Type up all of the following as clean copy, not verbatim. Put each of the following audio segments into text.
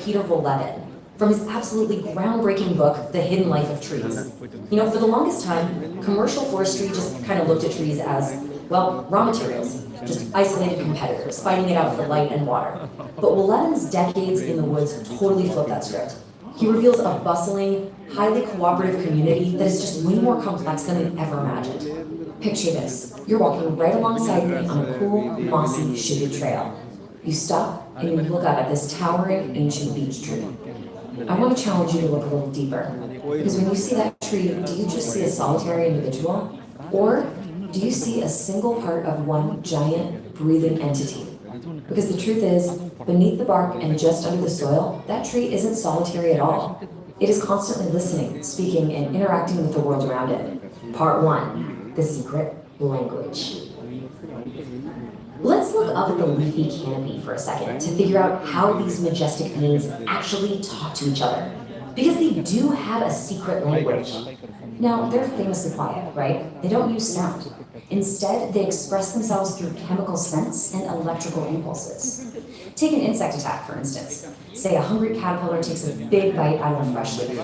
Peter Volevin from his absolutely groundbreaking book, The Hidden Life of Trees. You know, for the longest time, commercial forestry just kind of looked at trees as, well, raw materials, just isolated competitors fighting it out for light and water. But Wolevin's decades in the woods totally flipped that script. He reveals a bustling, highly cooperative community that is just way more complex than we ever imagined. Picture this. You're walking right alongside me on a cool, mossy, shaded trail. You stop and you look up at this towering, ancient beech tree. I want to challenge you to look a little deeper. Because when you see that tree, do you just see a solitary individual? Or do you see a single part of one giant, breathing entity? Because the truth is, beneath the bark and just under the soil, that tree isn't solitary at all. It is constantly listening, speaking, and interacting with the world around it. Part 1, the secret language. Let's look up at the leafy canopy for a second to figure out how these majestic beings actually talk to each other. Because they do have a secret language. Now, they're famously quiet, right? They don't use sound. Instead, they express themselves through chemical scents and electrical impulses. Take an insect attack, for instance. Say a hungry caterpillar takes a big bite out of a fresh leaf.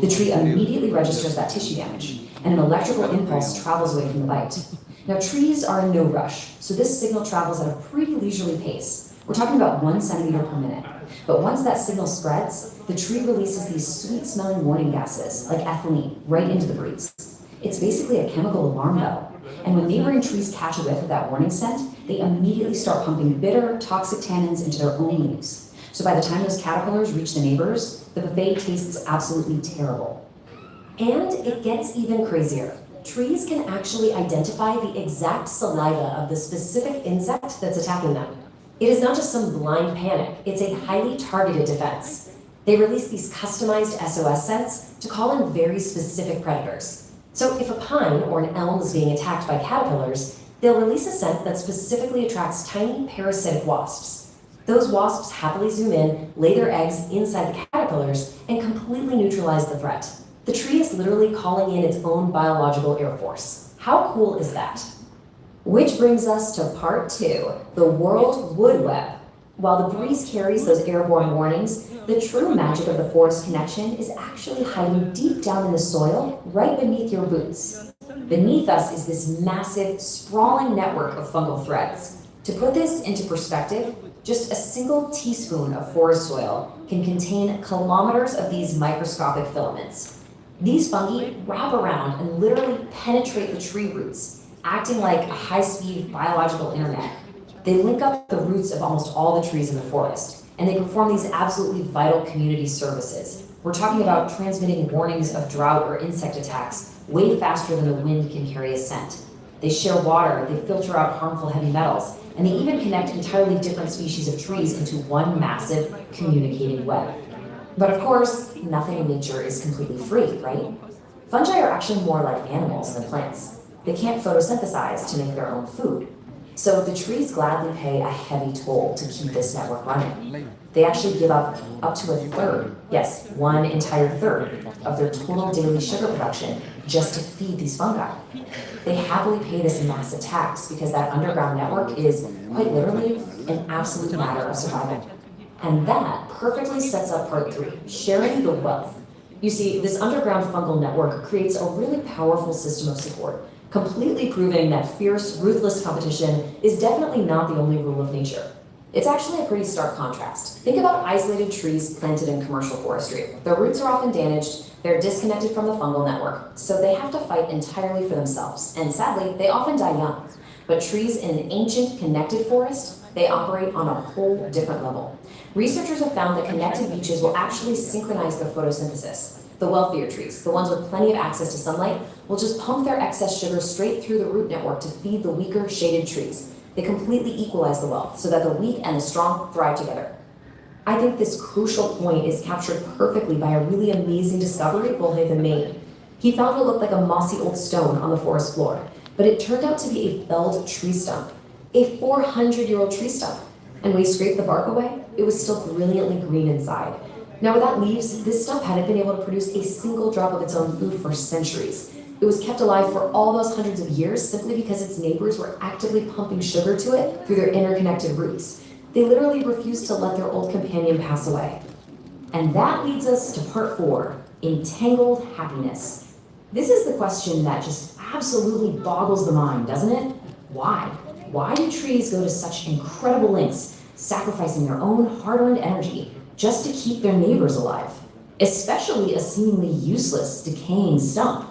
The tree immediately registers that tissue damage, and an electrical impulse travels away from the bite. Now, trees are in no rush, so this signal travels at a pretty leisurely pace. We're talking about 1 centimeter per minute. But once that signal spreads, the tree releases these sweet-smelling warning gases, like ethylene, right into the breeze. It's basically a chemical alarm bell. And when neighboring trees catch a whiff of that warning scent, they immediately start pumping bitter, toxic tannins into their own leaves. So by the time those caterpillars reach the neighbors, the buffet tastes absolutely terrible. And it gets even crazier. Trees can actually identify the exact saliva of the specific insect that's attacking them. It is not just some blind panic, it's a highly targeted defense. They release these customized SOS scents to call in very specific predators. So if a pine or an elm is being attacked by caterpillars, they'll release a scent that specifically attracts tiny parasitic wasps. Those wasps happily zoom in, lay their eggs inside the caterpillars, and completely neutralize the threat. The tree is literally calling in its own biological air force. How cool is that? Which brings us to part 2, the World Wood Web. While the breeze carries those airborne warnings, the true magic of the forest connection is actually hiding deep down in the soil, right beneath your boots. Beneath us is this massive, sprawling network of fungal threads. To put this into perspective, just a single teaspoon of forest soil can contain kilometers of these microscopic filaments. These fungi wrap around and literally penetrate the tree roots, acting like a high-speed biological internet. They link up the roots of almost all the trees in the forest, and they perform these absolutely vital community services. We're talking about transmitting warnings of drought or insect attacks way faster than the wind can carry a scent. They share water, they filter out harmful heavy metals, and they even connect entirely different species of trees into one massive communicating web. But of course, nothing in nature is completely free, right? Fungi are actually more like animals than plants. They can't photosynthesize to make their own food. So the trees gladly pay a heavy toll to keep this network running. They actually give up to a third, yes, 1 entire third of their total daily sugar production just to feed these fungi. They happily pay this massive tax because that underground network is quite literally an absolute matter of survival. And that perfectly sets up part 3, sharing the wealth. You see, this underground fungal network creates a really powerful system of support, completely proving that fierce, ruthless competition is definitely not the only rule of nature. It's actually a pretty stark contrast. Think about isolated trees planted in commercial forestry. Their roots are often damaged, they're disconnected from the fungal network, so they have to fight entirely for themselves, and sadly, they often die young. But trees in an ancient, connected forest, they operate on a whole different level. Researchers have found that connected beeches will actually synchronize their photosynthesis. The wealthier trees, the ones with plenty of access to sunlight, will just pump their excess sugar straight through the root network to feed the weaker, shaded trees. They completely equalize the wealth so that the weak and the strong thrive together. I think this crucial point is captured perfectly by a really amazing discovery Volevin made. He found what looked like a mossy old stone on the forest floor, but it turned out to be a felled tree stump, a 400-year-old tree stump. And when he scraped the bark away, it was still brilliantly green inside. Now without leaves, this stump hadn't been able to produce a single drop of its own food for centuries. It was kept alive for all those hundreds of years simply because its neighbors were actively pumping sugar to it through their interconnected roots. They literally refused to let their old companion pass away. And that leads us to part 4, entangled happiness. This is the question that just absolutely boggles the mind, doesn't it? Why? Why do trees go to such incredible lengths, sacrificing their own hard-earned energy just to keep their neighbors alive, especially a seemingly useless, decaying stump?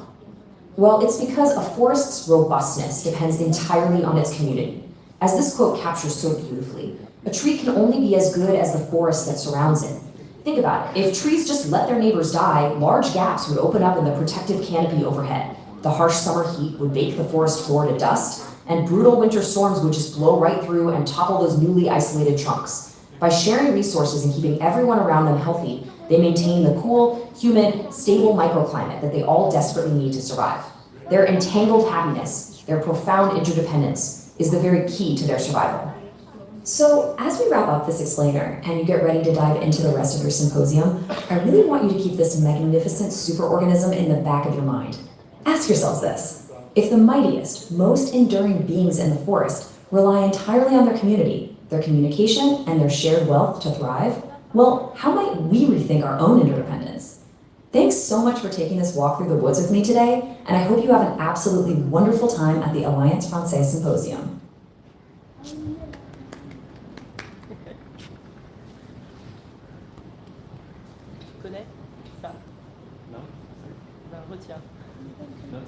Well, it's because a forest's robustness depends entirely on its community. As this quote captures so beautifully, a tree can only be as good as the forest that surrounds it. Think about it. If trees just let their neighbors die, large gaps would open up in the protective canopy overhead. The harsh summer heat would bake the forest floor to dust, and brutal winter storms would just blow right through and topple those newly isolated trunks. By sharing resources and keeping everyone around them healthy, they maintain the cool, humid, stable microclimate that they all desperately need to survive. Their entangled happiness, their profound interdependence, is the very key to their survival. So, as we wrap up this explainer and you get ready to dive into the rest of your symposium, I really want you to keep this magnificent superorganism in the back of your mind. Ask yourselves this: if the mightiest, most enduring beings in the forest rely entirely on their community, their communication, and their shared wealth to thrive, well, how might we rethink our own interdependence? Thanks so much for taking this walk through the woods with me today, and I hope you have an absolutely wonderful time at the Alliance Française Symposium.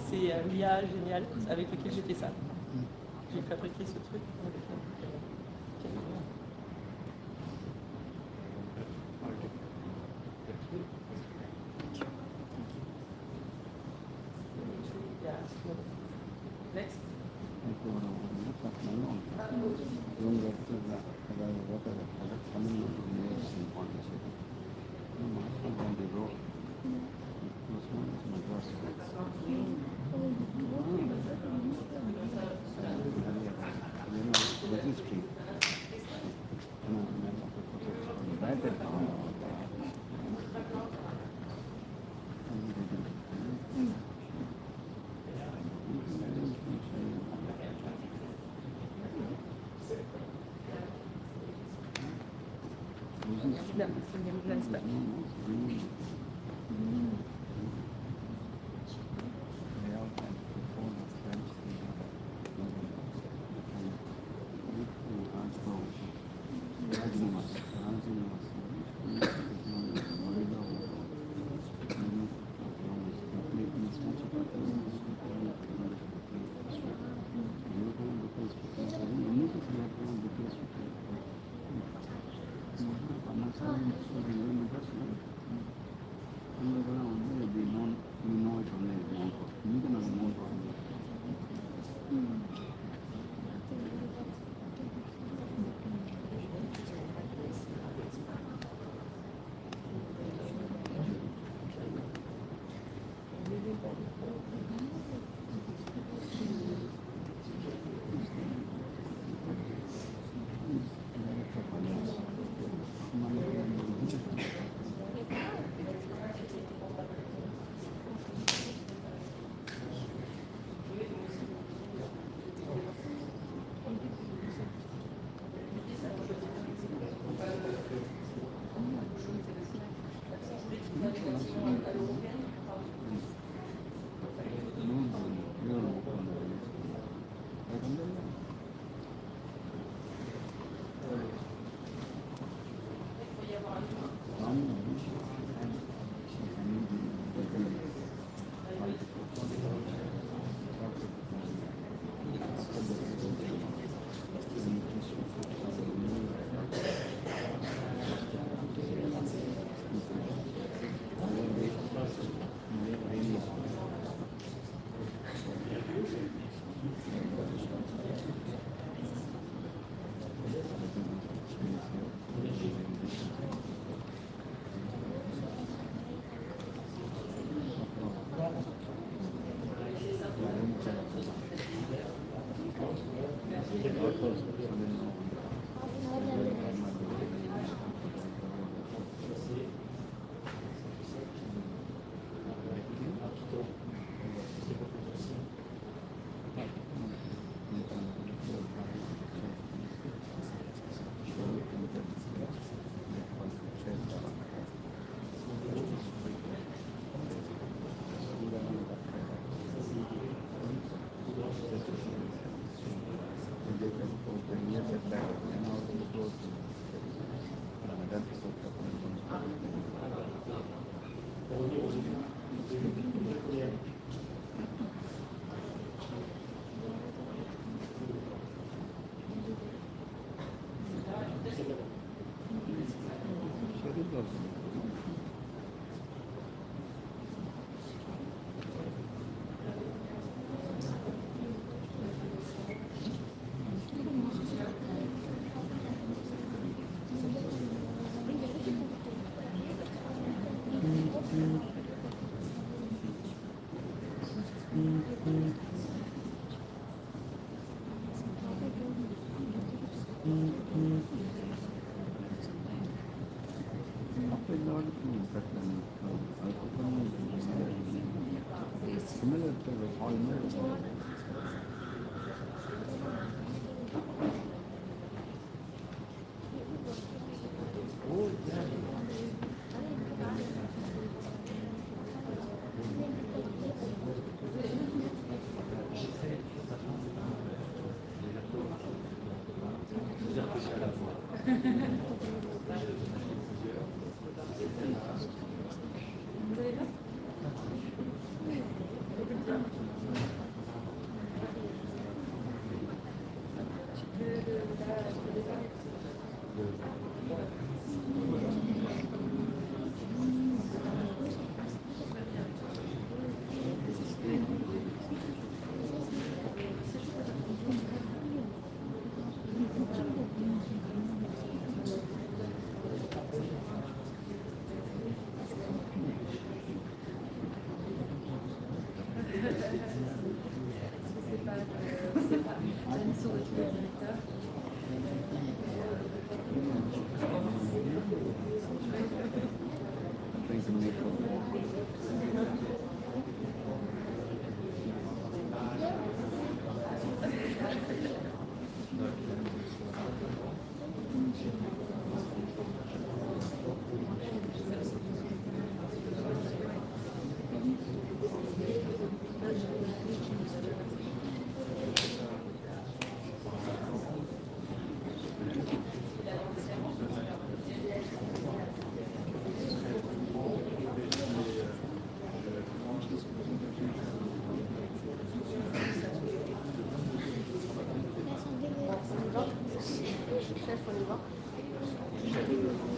C'est l'IA génial avec lequel j'ai fait ça. J'ai fabriqué ce truc. Next. No, c'est une nice back.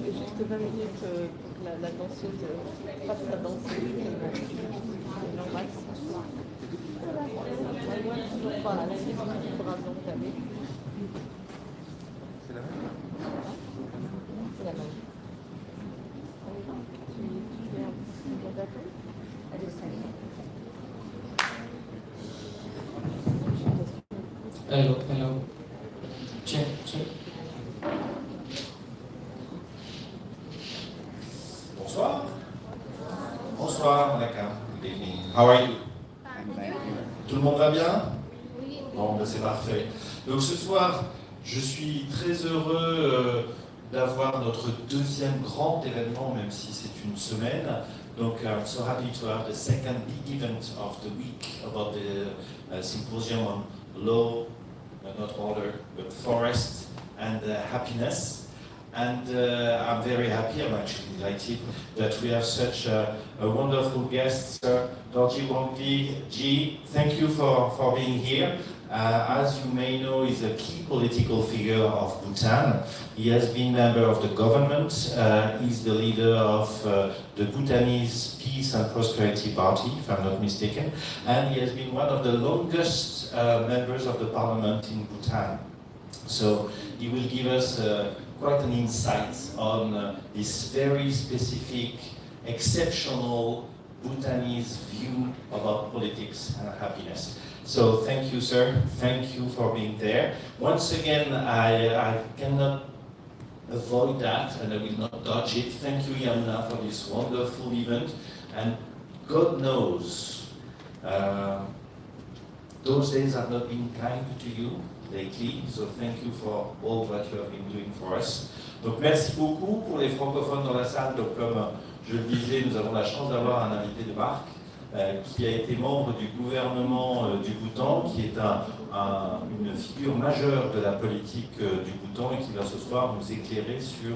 Juste 20 minutes pour que la danseuse fasse sa danse. Je l'embrasse. Moi, toujours pas. La suite, il faudra donc taper. C'est la même. C'est la même. On y va. Tu es un bon d'accord. Allez, salut. Hello, hello. Check, check. Bonsoir. Bonsoir, d'accord. Good evening. How are you? Tout le monde va bien? Bon, ben c'est parfait. Donc ce soir, je suis très heureux d'avoir notre deuxième grand événement, même si c'est une semaine. Donc I'm so happy to have the second big event of the week about the symposium on law, not order, but forest and happiness. And I'm very happy, I'm actually delighted that we have such a wonderful guest, Sir Dorji Wangdi. Ji, thank you for being here. As you may know, he's a key political figure of Bhutan. He has been member of the government. He's the leader of the Bhutanese Peace and Prosperity Party, if I'm not mistaken. And he has been one of the longest members of the parliament in Bhutan. So he will give us quite an insight on this very specific, exceptional Bhutanese view about politics and happiness. So thank you, sir. Thank you for being there. Once again, I cannot avoid that, and I will not dodge it. Thank you, Yamna, for this wonderful event. And God knows, those days have not been kind to you lately, so thank you for all that you have been doing for us. Donc merci beaucoup pour les francophones dans la salle. Donc comme je le disais, nous avons la chance d'avoir un invité de marque. qui a été membre du gouvernement du Bhoutan, qui est une figure majeure de la politique du Bhoutan et qui va ce soir nous éclairer sur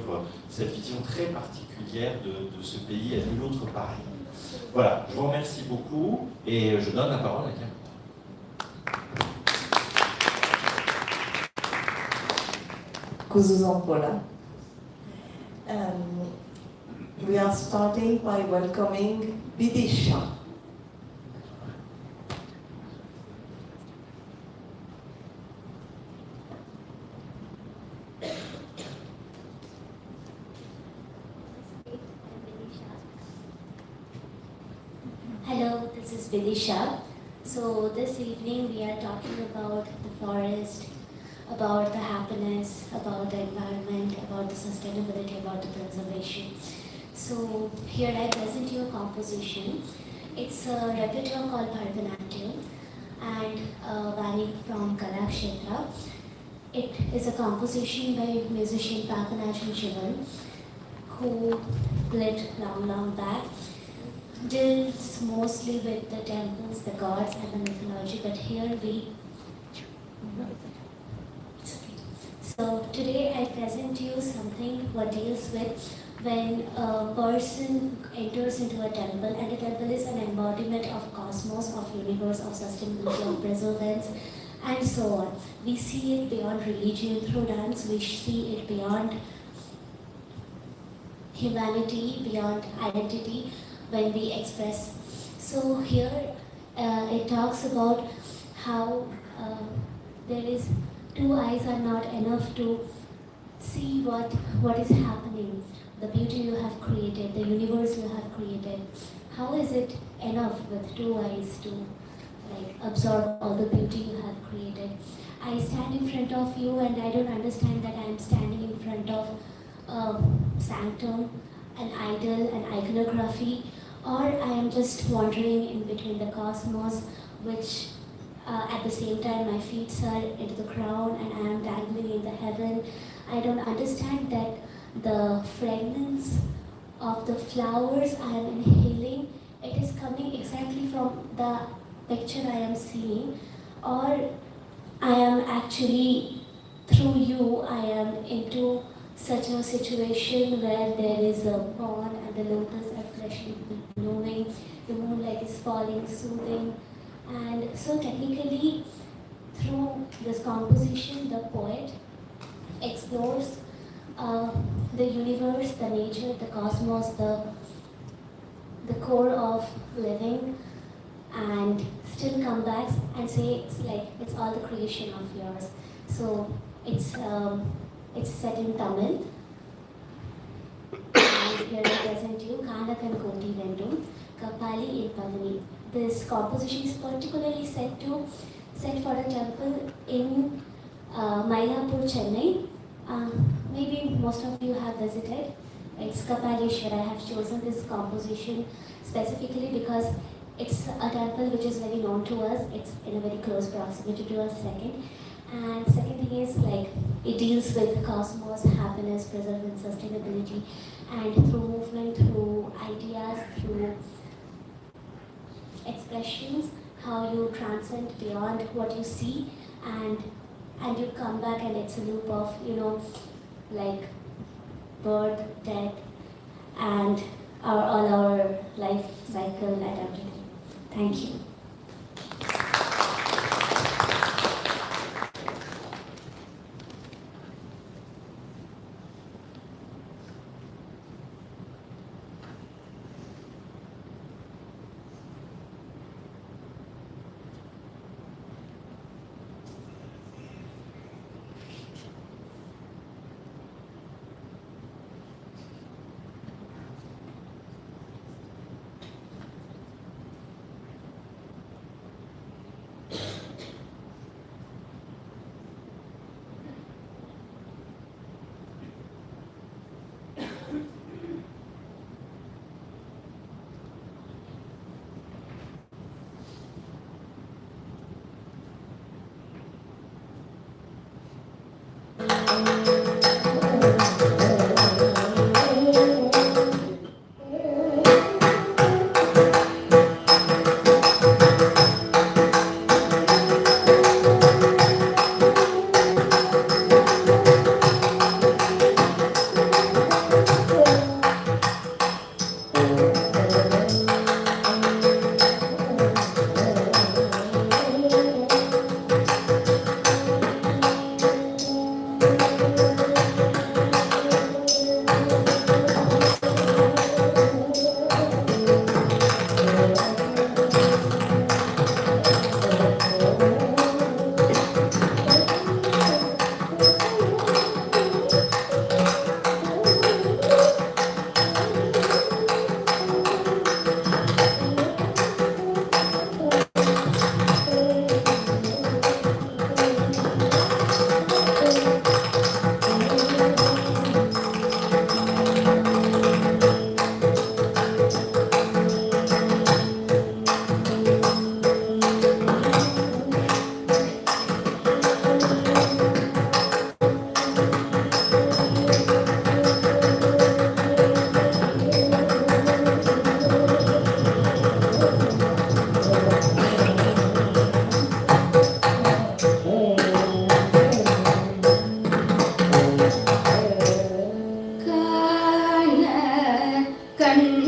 cette vision très particulière de ce pays à nul autre pareil. Voilà, je vous remercie beaucoup et je donne la parole à Camille. Kuzuzampola. We are starting by welcoming Bidisha. Hello, this is Vidisha. So this evening we are talking about the forest, about the happiness, about the environment, about the sustainability, about the preservation. So here I present you a composition. It's a repertoire called Bharatanatyam and Vani from Kalakshetra. It is a composition by musician Papanachan Shivan, who lived long back. Deals mostly with the temples, the gods and the mythology, but here So today I present you something what deals with when a person enters into a temple, and a temple is an embodiment of cosmos, of universe, of sustainability, of preservance, and so on. We see it beyond religion through dance, we see it beyond humanity, beyond identity, when we express. So here it talks about how there is two eyes are not enough to see what is happening, the beauty you have created, the universe you have created. How is it enough with two eyes to absorb all the beauty you have created? I stand in front of you and I don't understand that I am standing in front of a sanctum, an idol, an iconography, or I am just wandering in between the cosmos, which at the same time my feet are into the crown and I am dangling in the heaven. I don't understand that the fragrance of the flowers I am inhaling, it is coming exactly from the picture I am seeing, or I am actually, through you, I am into such a situation where there is a pond and the lotus are freshly blooming, the moonlight is falling, soothing. And so technically, through this composition, the poet explores the universe, the nature, the cosmos, the core of living, and still come back and say it's all the creation of yours. So it's set in Tamil. And here I present you Kanakan Koti Vendum, Kapali in Pavani. This composition is particularly set for a temple in Mylapore, Chennai. Maybe most of you have visited. It's Kapaleshwar. I have chosen this composition specifically because it's a temple which is very known to us. It's in a very close proximity to us, second. And second thing is it deals with cosmos, happiness, preservance, sustainability, and through movement, through ideas, through expressions, how you transcend beyond what you see, and you come back, and it's a loop of birth, death, and all our life cycle and everything. Thank you. Thank you.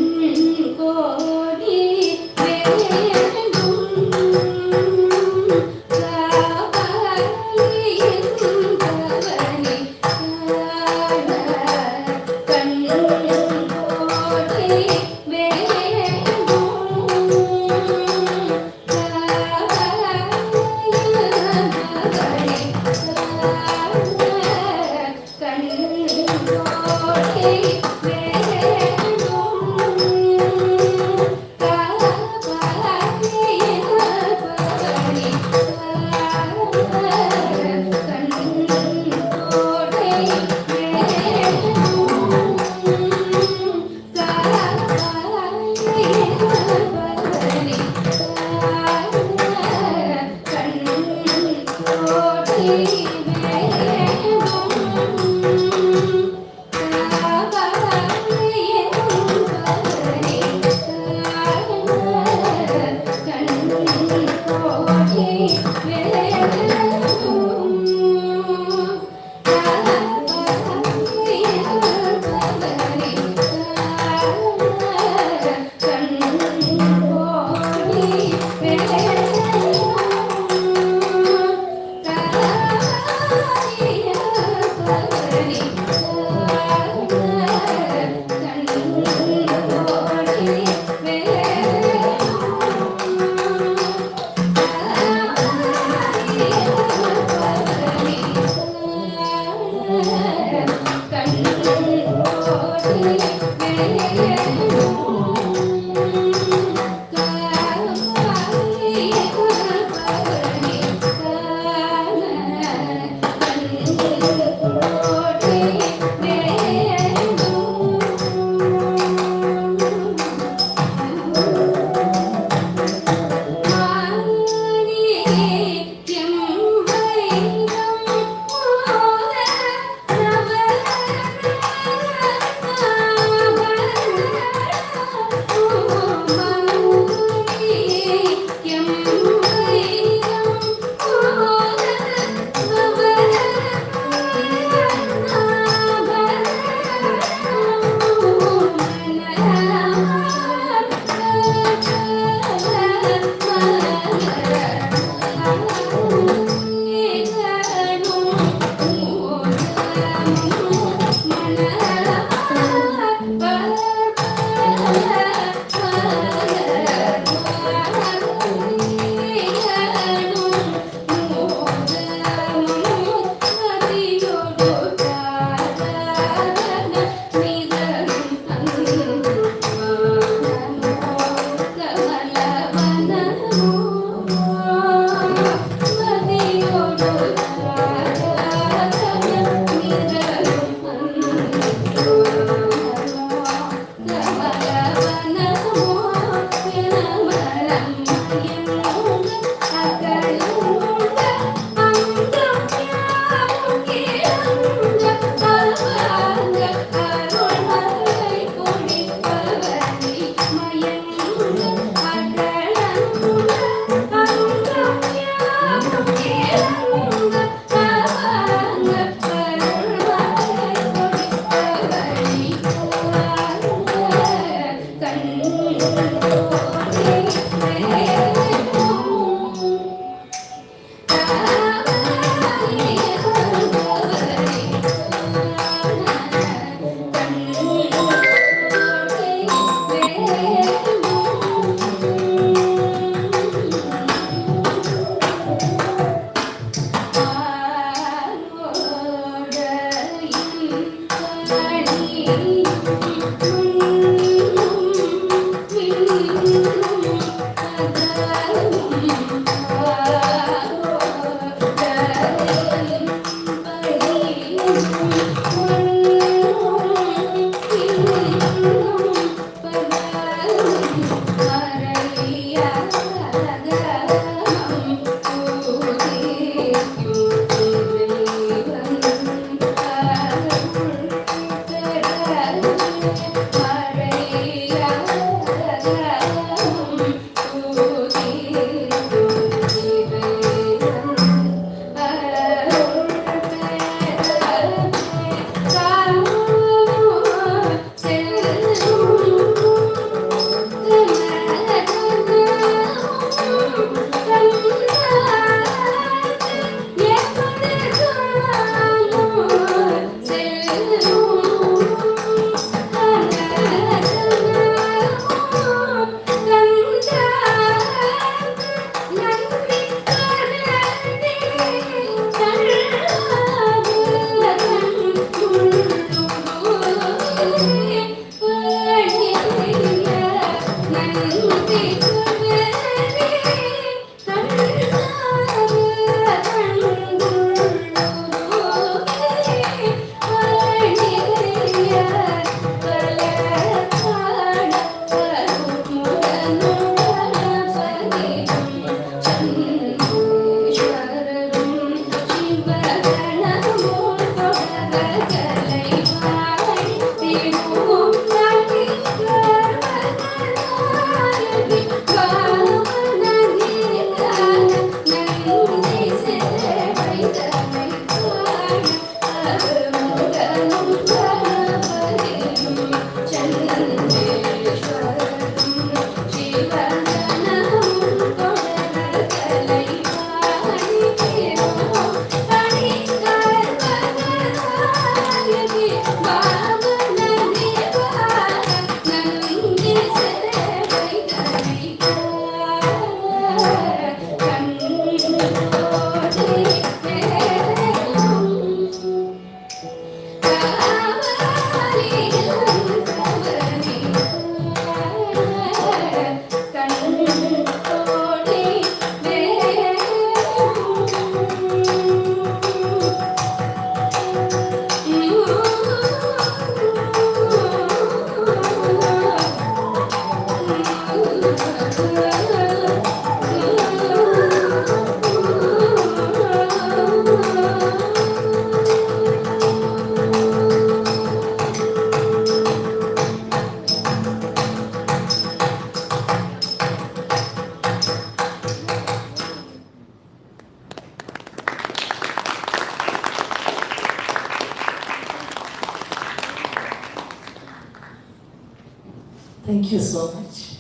you so much.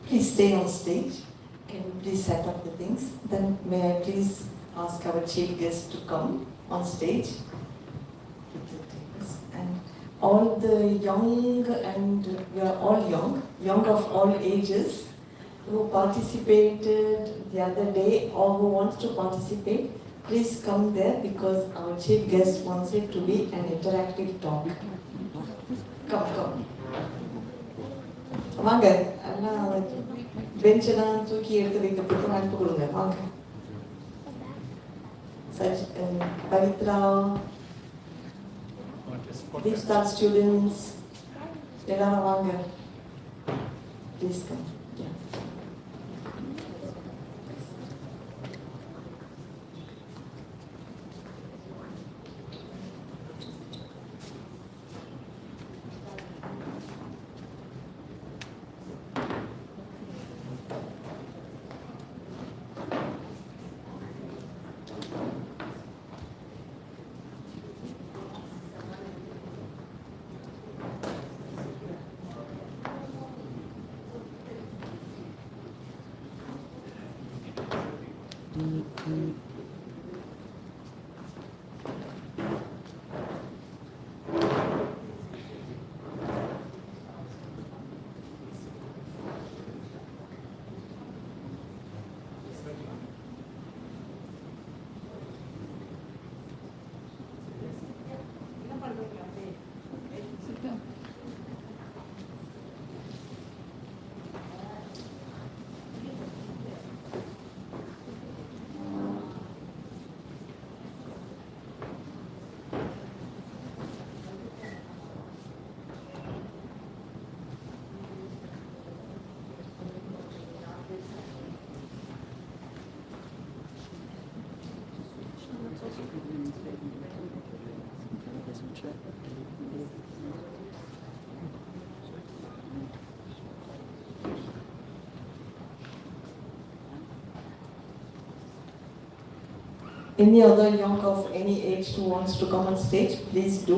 Please stay on stage. Can you please set up the things? Then may I please ask our chief guest to come on stage? And all the young, and we are all young of all ages, who participated the other day or who wants to participate, please come there because our chief guest wants it to be an interactive talk. Come. வாங்க எல்லாம் பெஞ்செல்லாம் தூக்கி எடுத்து வைக்கப்பட்டு அனுப்பி கொடுங்க வாங்க Pavithra Deep students எல்லாரும் வாங்க please come Any other young of any age who wants to come on stage, please do.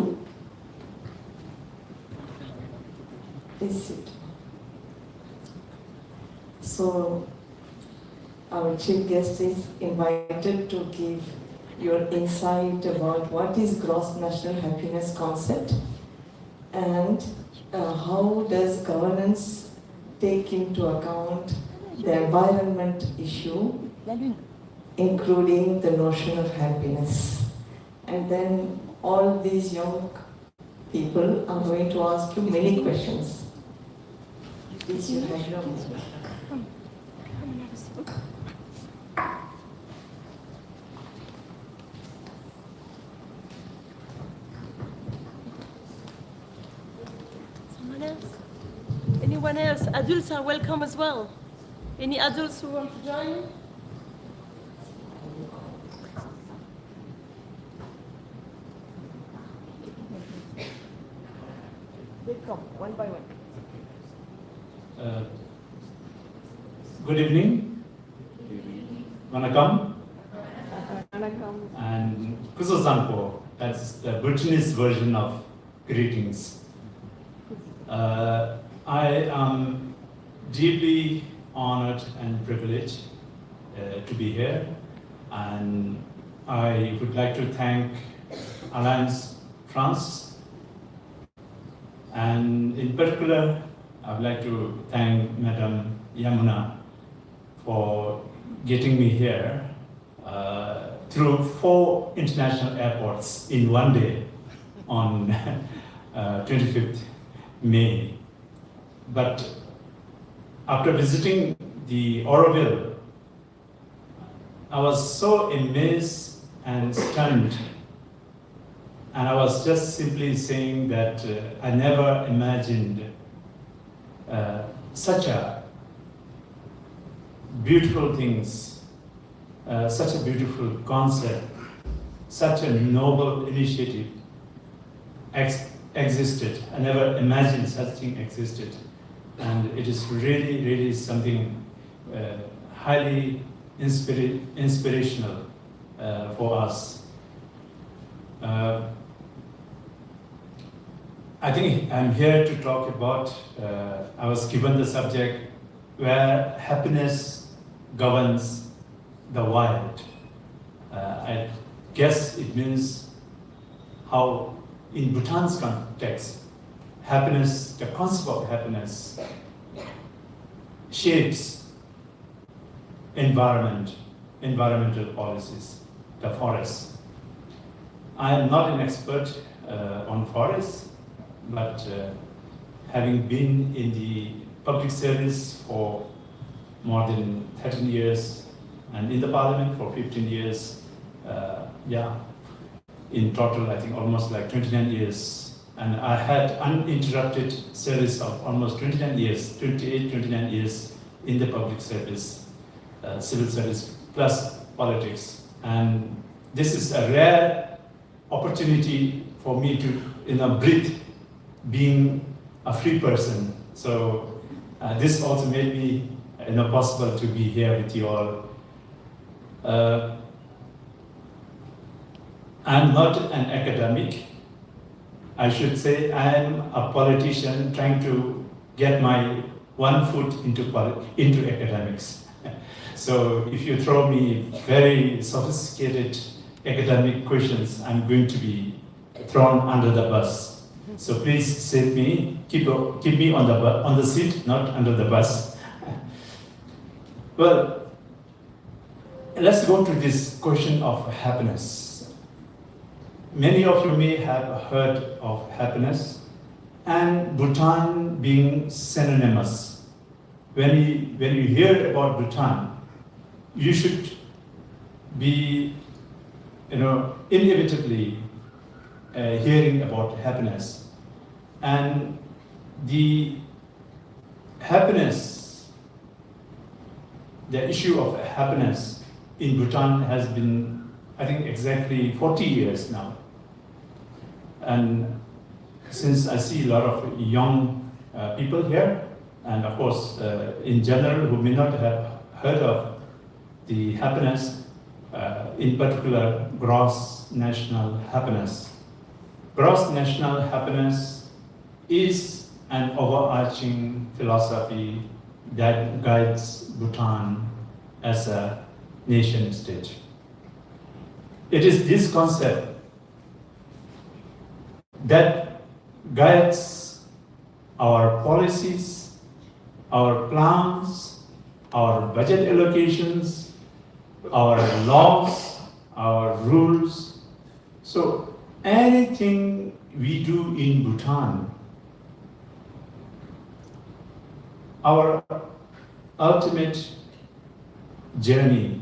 Please sit. So, our chief guest is invited to give your insight about what is gross national happiness concept and how does governance take into account the environment issue, including the notion of happiness. And then all these young people are going to ask you many questions. Please, you have your Someone else? Anyone else? Adults are welcome as well. Any adults who want to join? They come one by one. Good evening. Vanakkam. And Kusosanpo. That's the Bhutanese version of greetings. I am deeply honored and privileged to be here, and I would like to thank Alliance France, and in particular, I would like to thank Madam Yamuna for getting me here through 4 international airports in one day on 25th May. But after visiting the Oroville, I was so amazed and stunned, and I was just simply saying that I never imagined such a beautiful things, such a beautiful concept, such a noble initiative existed. I never imagined such thing existed, and it is really, really something highly inspirational for us. I think I'm here to talk about, I was given the subject where happiness governs the world. I guess it means how, in Bhutan's context, happiness, the concept of happiness, shapes environmental policies, the forests. I am not an expert on forests, but having been in the public service for more than 13 years and in the parliament for 15 years, in total I think almost like 29 years. And I had uninterrupted service of almost 29 years, 29 years in the public service, civil service plus politics. And this is a rare opportunity for me to breathe being a free person. So this also made me possible to be here with you all. I'm not an academic. I should say I am a politician trying to get my one foot into academics. So if you throw me very sophisticated academic questions, I'm going to be thrown under the bus. So please save me, keep me on the seat, not under the bus. Well, let's go to this question of happiness. Many of you may have heard of happiness and Bhutan being synonymous. When you hear about Bhutan, you should be, inevitably hearing about happiness. And the happiness, the issue of happiness in Bhutan has been, I think, exactly 40 years now. And since I see a lot of young people here, and of course, in general, who may not have heard of the happiness, in particular, gross national happiness. Gross national happiness is an overarching philosophy that guides Bhutan as a nation state. It is this concept that guides our policies, our plans, our budget allocations, our laws, our rules. So anything we do in Bhutan, our ultimate journey,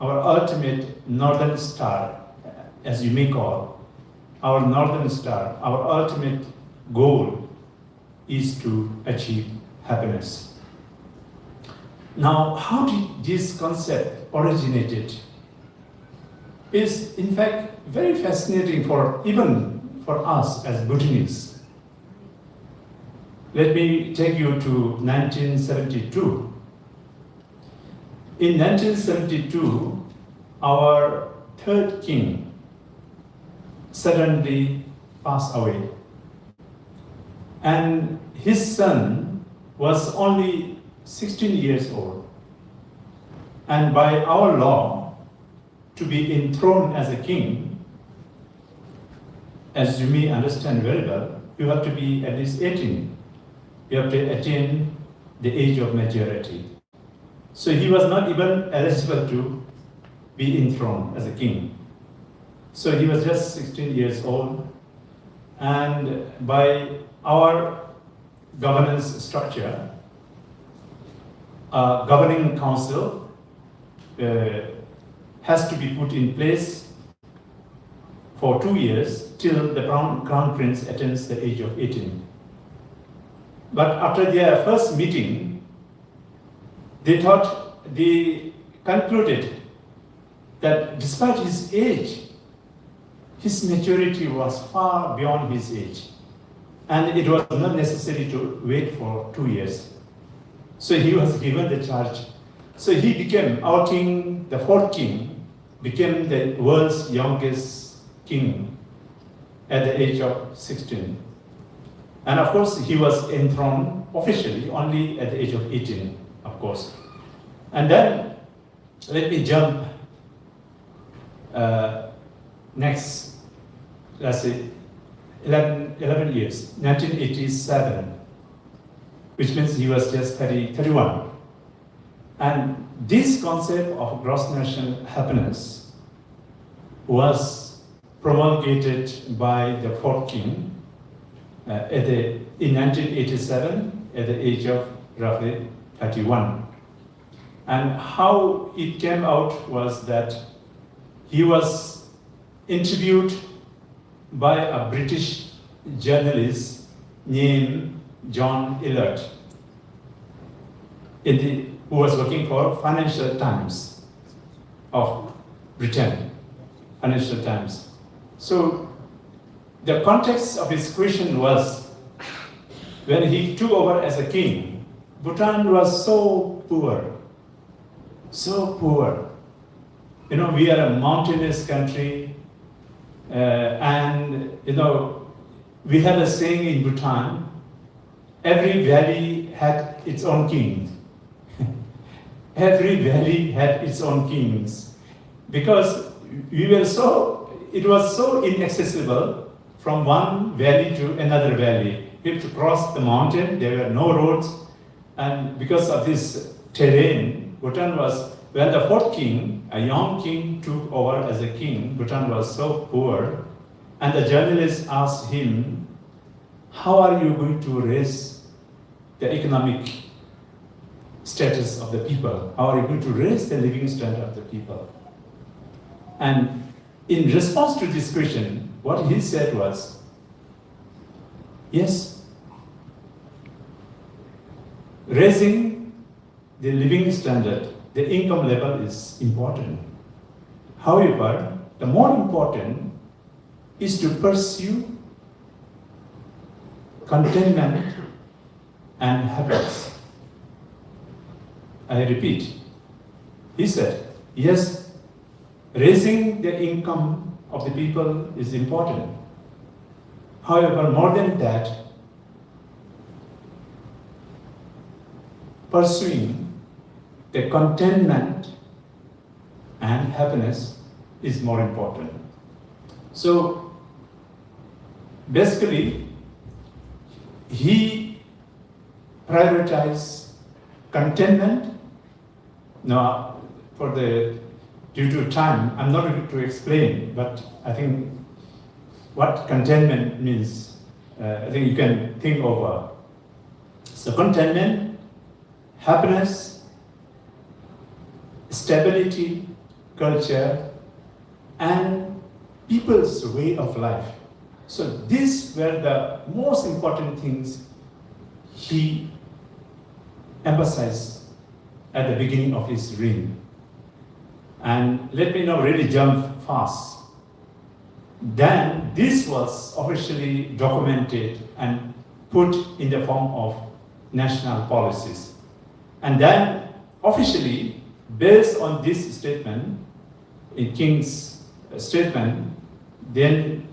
our ultimate northern star, as you may call, our northern star, our ultimate goal is to achieve happiness. Now, how did this concept originated is in fact very fascinating even for us as Bhutanese. Let me take you to 1972. In 1972, our third king suddenly passed away. And his son was only 16 years old. And by our law, to be enthroned as a king, as you may understand very well, you have to be at least 18. You have to attain the age of majority. So he was not even eligible to be enthroned as a king. So he was just 16 years old. And by our governance structure, a governing council has to be put in place for 2 years till the crown prince attains the age of 18. But after their first meeting, they concluded that despite his age, his maturity was far beyond his age. And it was not necessary to wait for 2 years. So he was given the charge. So he became our king, the fourth king, became the world's youngest king at the age of 16. And of course, he was enthroned officially only at the age of 18, of course. And then, let me jump next, let's say, 11 years, 1987, which means he was just 31. And this concept of gross national happiness was promulgated by the fourth king in 1987 at the age of roughly 31. And how it came out was that he was interviewed by a British journalist named John Illard, who was working for Financial Times of Britain, Financial Times. So the context of his question was, when he took over as a king, Bhutan was so poor, so poor. You know, we are a mountainous country, and you know, we have a saying in Bhutan, every valley had its own king. Every valley had its own kings, because it was so inaccessible from one valley to another valley. We had to cross the mountain, there were no roads, and because of this terrain, Bhutan was, when the fourth king, a young king, took over as a king, Bhutan was so poor, and the journalist asked him, how are you going to raise the economic status of the people? How are you going to raise the living standard of the people? And in response to this question, what he said was, yes, raising the living standard, the income level is important. However, the more important is to pursue contentment and happiness. I repeat, he said, yes, raising the income of the people is important. However, more than that, pursuing the contentment and happiness is more important. So, basically, he prioritized contentment. Now, due to time, I'm not going to explain, but I think what contentment means, I think you can think over. So contentment, happiness, stability, culture, and people's way of life. So these were the most important things he emphasized at the beginning of his reign. And let me now really jump fast. Then this was officially documented and put in the form of national policies. And then officially, based on this statement, in King's statement, then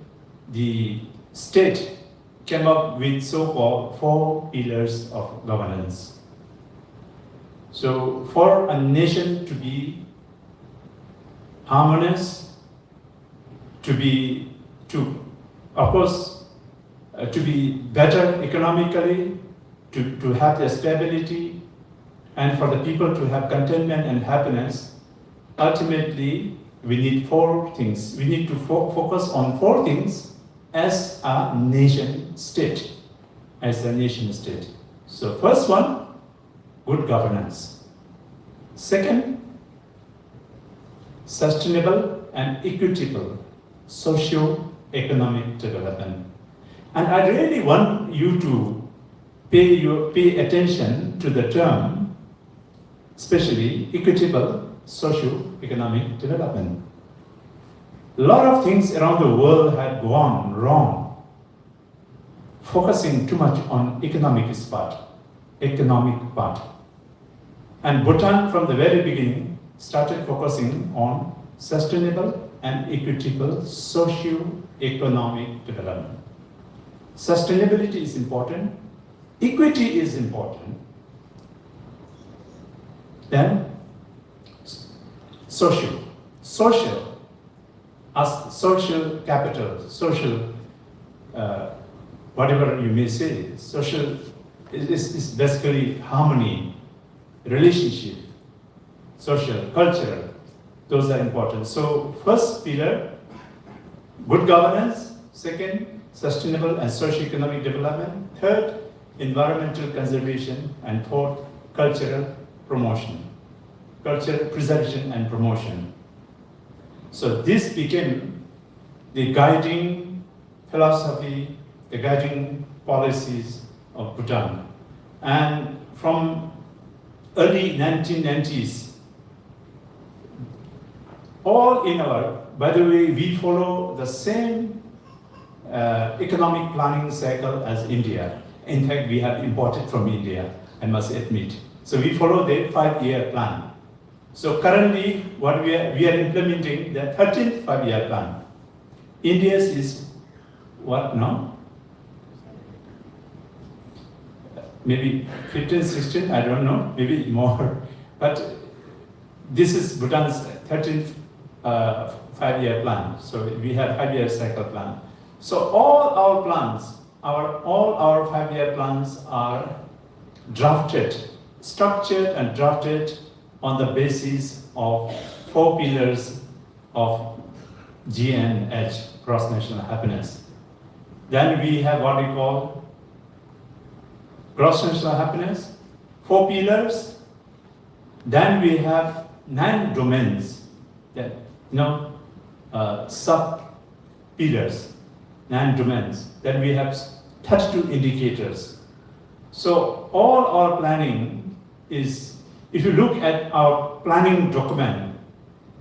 the state came up with so-called 4 pillars of governance. So for a nation to be harmonious, to be better economically, to have the stability, and for the people to have contentment and happiness, ultimately we need 4 things. We need to focus on 4 things as a nation state. So first one, good governance. Second, sustainable and equitable socio-economic development. And I really want you to pay attention to the term, especially equitable socio-economic development. A lot of things around the world had gone wrong, focusing too much on economic part. And Bhutan, from the very beginning, started focusing on sustainable and equitable socio-economic development. sustainability is important, equity is important, then social as social capital, social whatever you may say, social is basically harmony, relationship, social, cultural, those are important. So first pillar, good governance. Second, sustainable and socio-economic development. Third, environmental conservation. And fourth, cultural promotion, cultural preservation and promotion. So this became the guiding philosophy, the guiding policies of Bhutan. And from early 1990s, all in our, by the way, we follow the same economic planning cycle as India. In fact, we have imported from India, I must admit. So we follow the 5-year plan. So currently, what we are implementing the 13th 5-year plan. India's is what now? Maybe 15, 16, I don't know, maybe more. But this is Bhutan's 13th 5-year plan. So we have 5-year cycle plan. So all our plans, all our 5-year plans are drafted, structured and drafted on the basis of 4 pillars of GNH, gross national happiness. Then we have what we call gross national happiness, 4 pillars. Then we have 9 domains, that sub pillars, 9 domains. Then we have 32 indicators. So all our planning is, if you look at our planning document,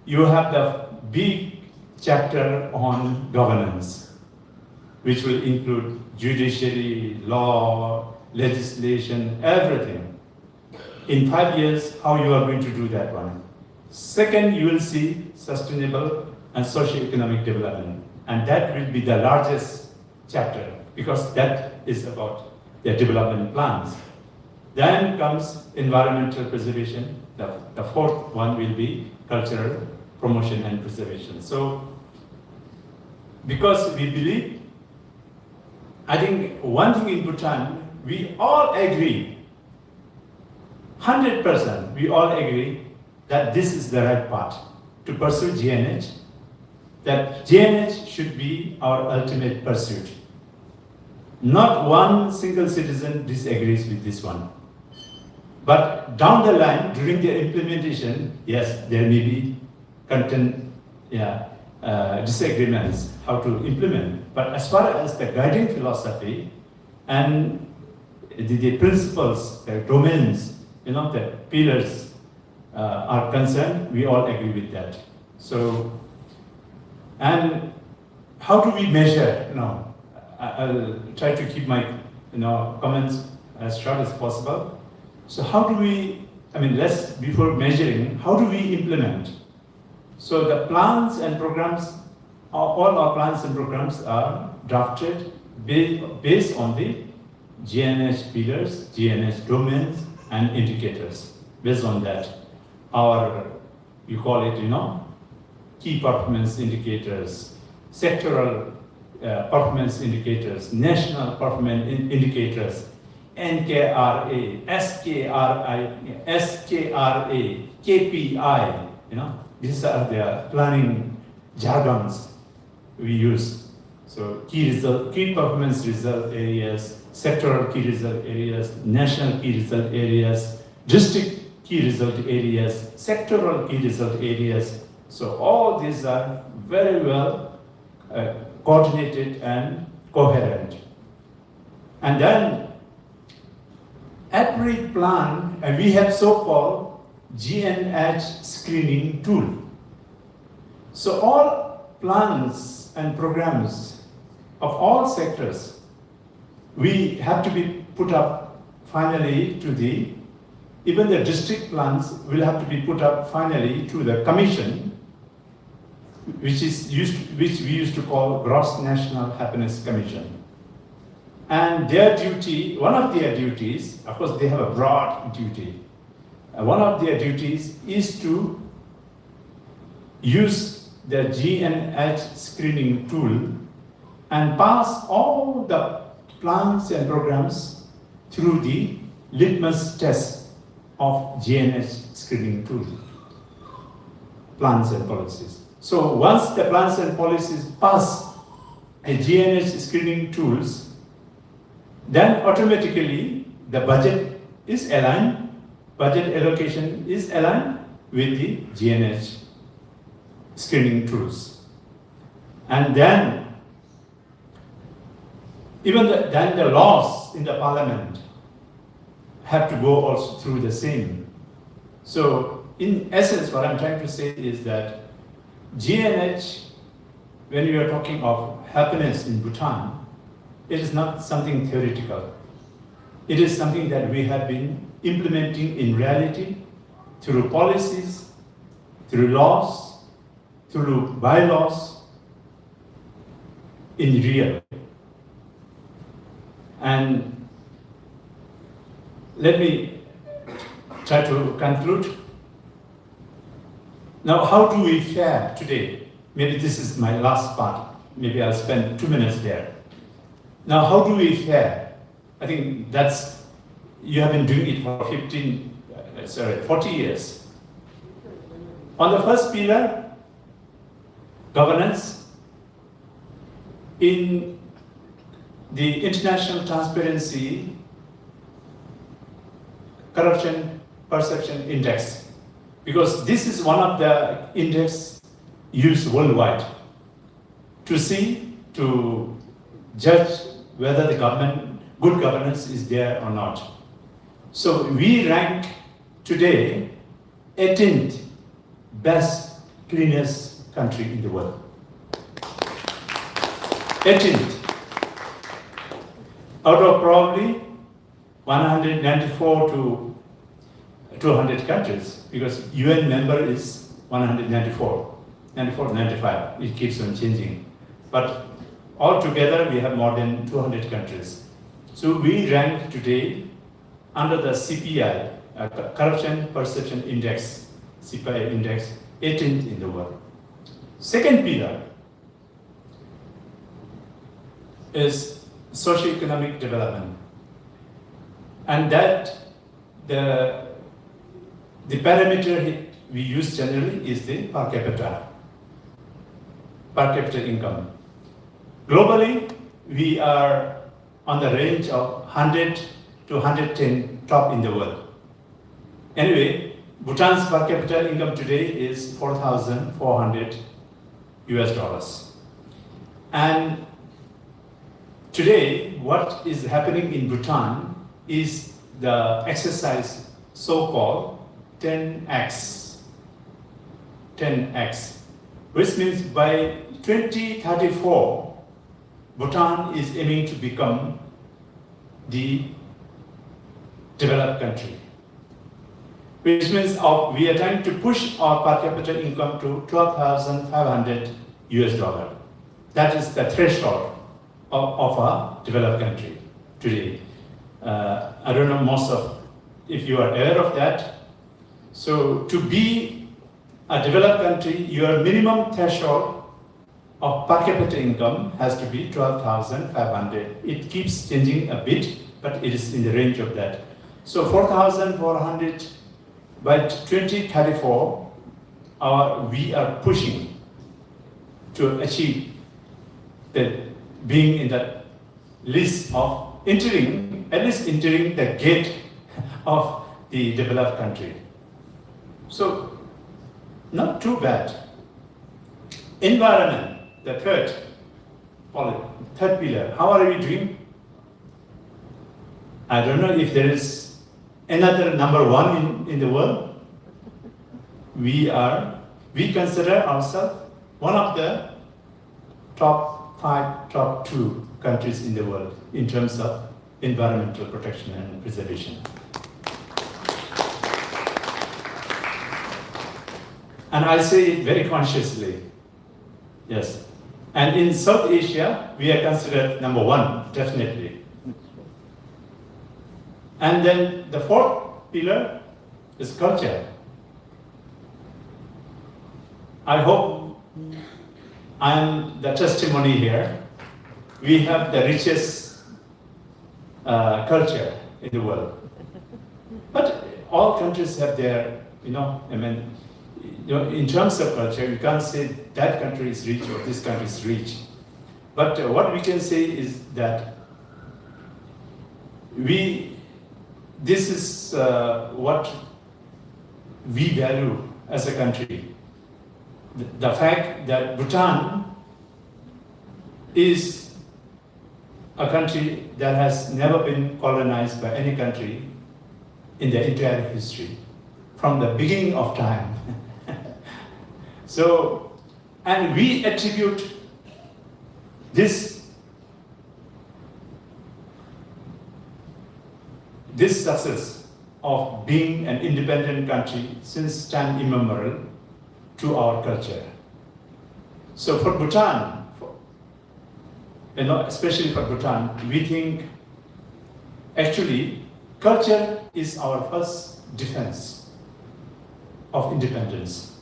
you have the big chapter on governance, which will include judiciary, law, legislation, everything. In 5 years, how you are going to do that one. Second, you will see sustainable and socio-economic development. And that will be the largest chapter, because that is about their development plans. Then comes environmental preservation. The fourth one will be cultural promotion and preservation. So, because we believe, I think one thing in Bhutan, we all agree, 100%, we all agree that this is the right path to pursue GNH, that GNH should be our ultimate pursuit. Not one single citizen disagrees with this one. But down the line, during the implementation, yes, there may be content, disagreements how to implement. But as far as the guiding philosophy and the principles, the domains, the pillars are concerned, we all agree with that. So, and how do we measure? I'll try to keep my comments as short as possible. So how do we, before measuring, how do we implement? So the plans and programs, all our plans and programs are drafted based on the GNH pillars, GNH domains, and indicators. Based on that, you call it, key performance indicators, sectoral performance indicators, national performance indicators, NKRA, SKRA, KPI, these are the planning jargons we use. So key performance result areas, sectoral key result areas, national key result areas, district key result areas, sectoral key result areas. So all these are very well coordinated and coherent. And then every plan, we have so-called GNH screening tool. So all plans and programs of all sectors, we have to be put up finally to even the district plans will have to be put up finally to the commission, which we used to call Gross National Happiness Commission. And their duty, one of their duties, of course they have a broad duty, one of their duties is to use the GNH screening tool and pass all the plans and programs through the litmus test of GNH screening tool, plans and policies. So once the plans and policies pass a GNH screening tools, then automatically the budget is aligned, budget allocation is aligned with the GNH screening tools. And then even then the laws in the parliament have to go also through the same. So in essence, what I'm trying to say is that GNH, when we are talking of happiness in Bhutan, it is not something theoretical. It is something that we have been implementing in reality through policies, through laws, through bylaws, in real. And let me try to conclude. Now, how do we fare today? Maybe this is my last part. Maybe I'll spend 2 minutes there. Now, how do we fare? I think that's, you have been doing it for 40 years. On the first pillar, governance, in the International Transparency Corruption Perception Index, because this is one of the index used worldwide to see, to judge whether the good governance is there or not. So we rank today 18th best cleanest country in the world. 18th. Out of probably 194 to 200 countries, because UN member is 194, 94, 95, it keeps on changing. But altogether, we have more than 200 countries. So we rank today under the CPI, Corruption Perception Index, CPI index, 18th in the world. Second pillar is socio-economic development. And that, the parameter we use generally is the per capita income. Globally, we are on the range of 100 to 110 top in the world. Anyway, Bhutan's per capita income today is $4,400 US. And today, what is happening in Bhutan is the exercise so-called 10x, which means by 2034, Bhutan is aiming to become the developed country, which means we are trying to push our per capita income to $12,500 US. That is the threshold of a developed country today. I don't know if you are aware of that. So to be a developed country, your minimum threshold of per capita income has to be 12,500. It keeps changing a bit, but it is in the range of that. So 4,400 by 2034, we are pushing to achieve being in that list of at least entering the gate of the developed country. So, not too bad. Environment, the third pillar. How are we doing? I don't know if there is another number one in the world. We consider ourselves one of the top 5, top 2 countries in the world in terms of environmental protection and preservation. And I say it very consciously. Yes. And in South Asia, we are considered number 1, definitely. And then the fourth pillar is culture. I hope I am the testimony here. We have the richest culture in the world. But all countries have their, in terms of culture, you can't say that country is rich or this country is rich. But what we can say is that this is what we value as a country. The fact that Bhutan is a country that has never been colonized by any country in their entire history, from the beginning of time. So, and we attribute this success of being an independent country since time immemorial to our culture. So for Bhutan, especially for Bhutan, we think actually culture is our first defense of independence.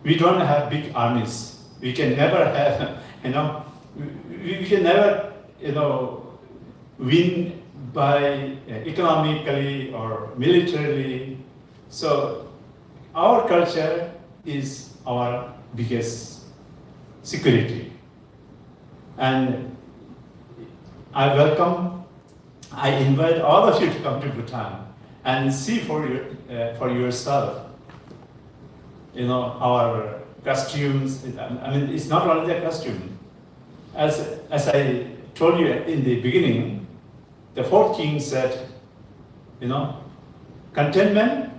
We don't have big armies. We can never have, we can never, win by economically or militarily. So our culture is our biggest security. And I invite all of you to come to Bhutan and see for yourself, our costumes. It's not only the costume. As I told you in the beginning, the fourth king said, contentment,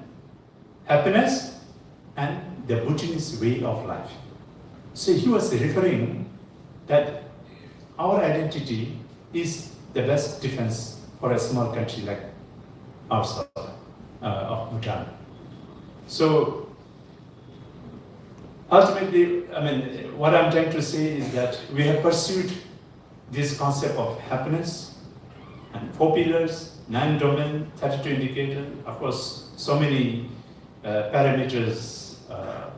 happiness, and the Bhutanese way of life. So he was referring that our identity is the best defense for a small country like ourselves, of Bhutan. So ultimately, what I'm trying to say is that we have pursued this concept of happiness and 4 pillars, 9 domain, 32 indicators, of course, so many parameters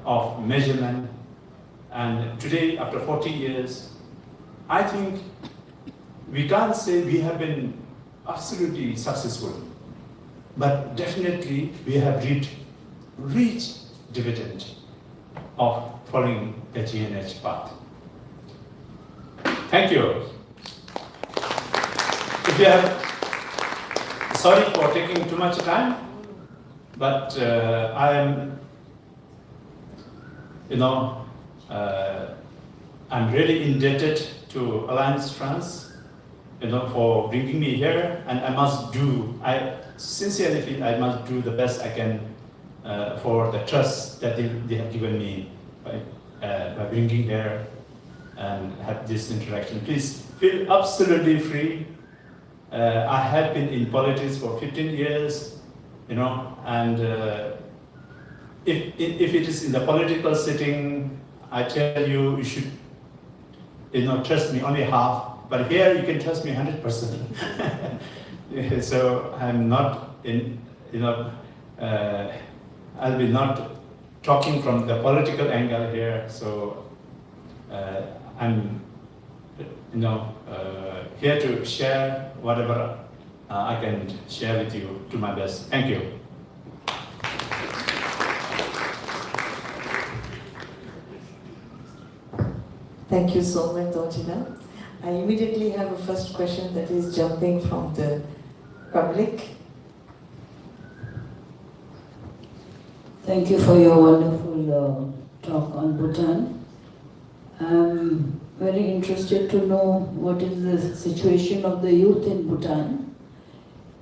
of measurement. And today, after 40 years, I think we can't say we have been absolutely successful, but definitely we have reached dividend of following the GNH path. Thank you. If you have, sorry for taking too much time, but I am, I'm really indebted to Alliance France, for bringing me here, and I sincerely feel I must do the best I can for the trust that they have given me by bringing here and have this interaction. Please feel absolutely free. I have been in politics for 15 years, and if it is in the political setting, I tell you, you should, trust me only half, but here you can trust me 100%. So I'm not I'll be not talking from the political angle here, so I'm here to share whatever I can share with you to my best. Thank you. Thank you so much, Dorjina. I immediately have a first question that is jumping from the public. Thank you for your wonderful talk on Bhutan. I'm very interested to know what is the situation of the youth in Bhutan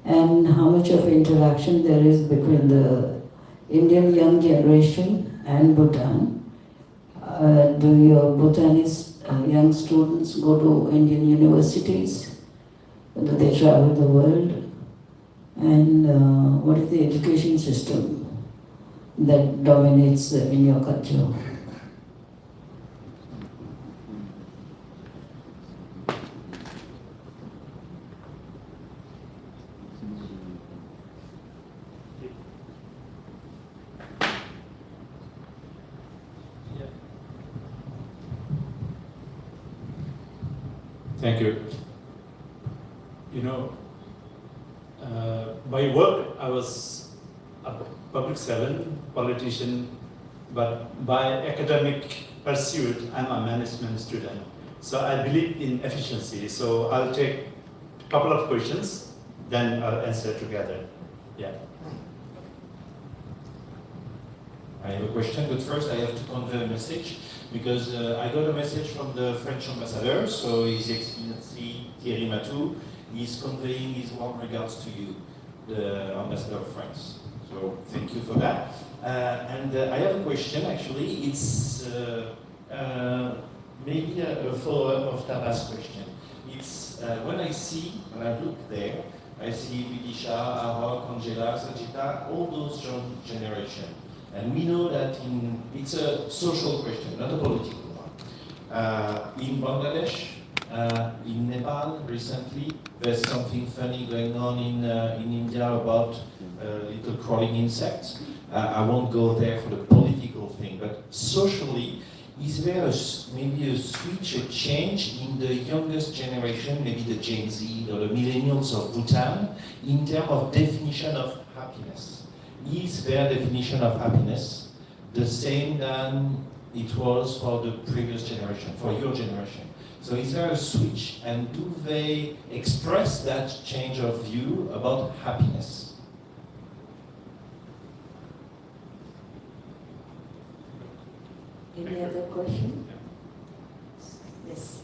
and how much of interaction there is between the Indian young generation and Bhutan. Do your Bhutanese young students go to Indian universities? Do they travel the world? And what is the education system that dominates in your culture? Thank you. You know, by work, I was a public servant, politician, but by academic pursuit, I'm a management student. So I believe in efficiency. So I'll take a couple of questions, then I'll answer together. Yeah. I have a question, but first I have to convey a message because I got a message from the French ambassador, so His Excellency Thierry Matou is conveying his warm regards to you, the ambassador of France. So thank you for that. And I have a question actually, it's maybe a follow-up of Taba's question. It's when I look there, I see Vidisha, Arok, Angela, Sajita, all those young generation. And we know that it's a social question, not a political one. In Bangladesh, in Nepal recently, there's something funny going on in India about little crawling insects. I won't go there for the political thing, but socially, is there maybe a switch, a change in the youngest generation, maybe the Gen Z or the millennials of Bhutan, in terms of definition of happiness? Is their definition of happiness the same than it was for the previous generation, for your generation? So is there a switch, and do they express that change of view about happiness? Any other question? Yes.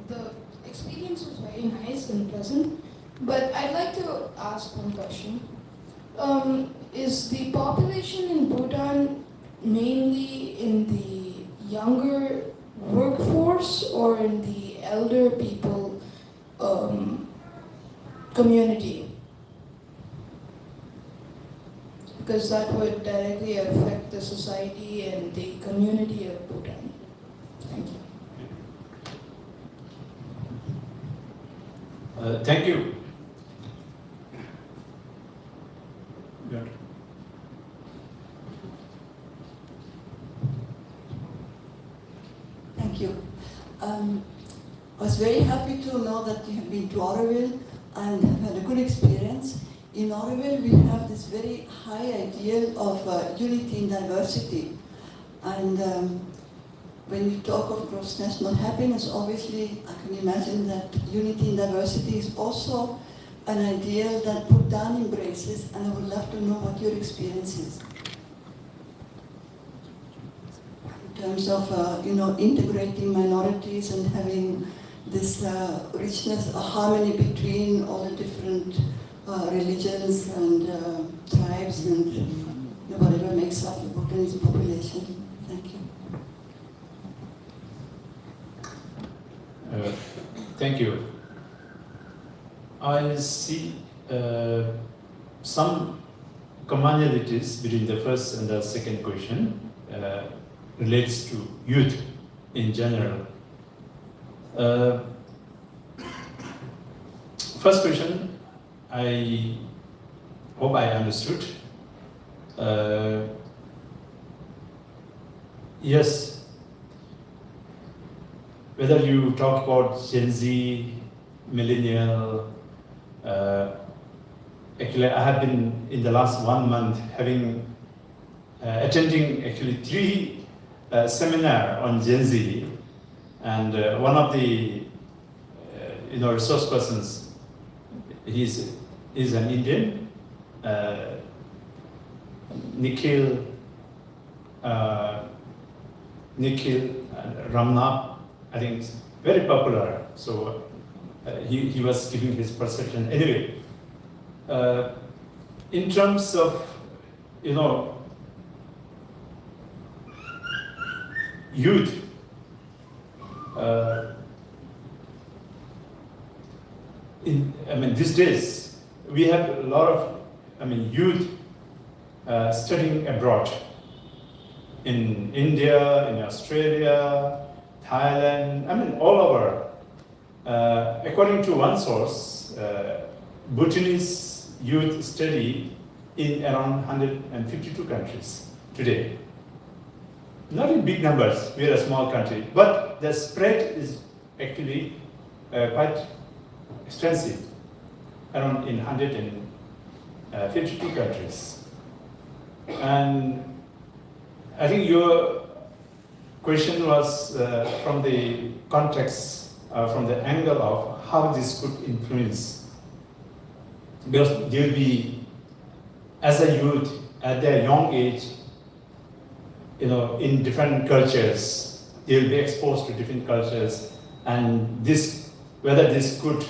The experience was very nice and pleasant, but I'd like to ask one question. Is the population in Bhutan mainly in the younger workforce or in the elder people community? Because that would directly affect the society and the community of Bhutan. Thank you. Thank you. Yeah. Thank you. I was very happy to know that you have been to Auroville and have had a good experience. In Auroville, we have this very high ideal of unity in diversity. And when we talk of gross national happiness, obviously I can imagine that unity in diversity is also an ideal that Bhutan embraces, and I would love to know what your experience is. In terms of integrating minorities and having this richness, a harmony between all the different religions and tribes and whatever makes up the Bhutanese population. Thank you. Thank you. I see some commonalities between the first and the second question relates to youth in general. First question, I hope I understood. Yes, whether you talk about Gen Z, millennial, actually I have been in the last 1 month attending actually 3 seminars on Gen Z, and one of the resource persons, he's an Indian, Nikhil Ramnath, I think it's very popular. So he was giving his perception. Anyway, in terms of youth, these days we have a lot of youth studying abroad in India, in Australia, Thailand, all over. According to one source, Bhutanese youth study in around 152 countries today. not in big numbers, we are a small country, but the spread is actually quite extensive, around in 152 countries. And I think your question was from the context, from the angle of how this could influence. Because they will be, as a youth, at their young age, in different cultures, they will be exposed to different cultures, and whether this could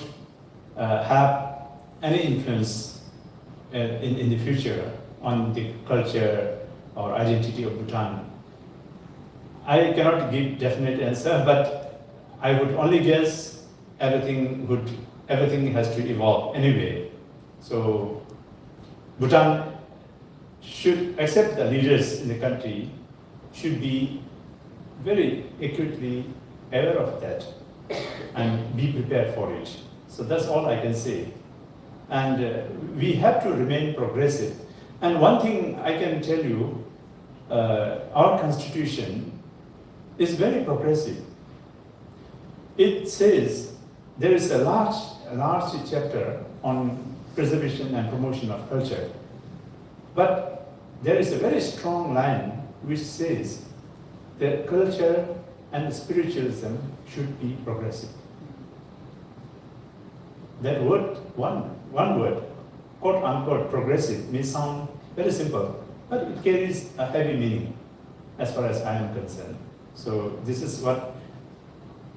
have any influence in the future on the culture or identity of Bhutan. I cannot give definite answer, but I would only guess everything has to evolve anyway. So Bhutan should accept the leaders in the country should be very acutely aware of that and be prepared for it. So that's all I can say. And we have to remain progressive. And one thing I can tell you, our constitution is very progressive. It says there is a large chapter on preservation and promotion of culture. But there is a very strong line which says that culture and spiritualism should be progressive. That word, one word, quote unquote, progressive, may sound very simple, but it carries a heavy meaning as far as I am concerned. So this is what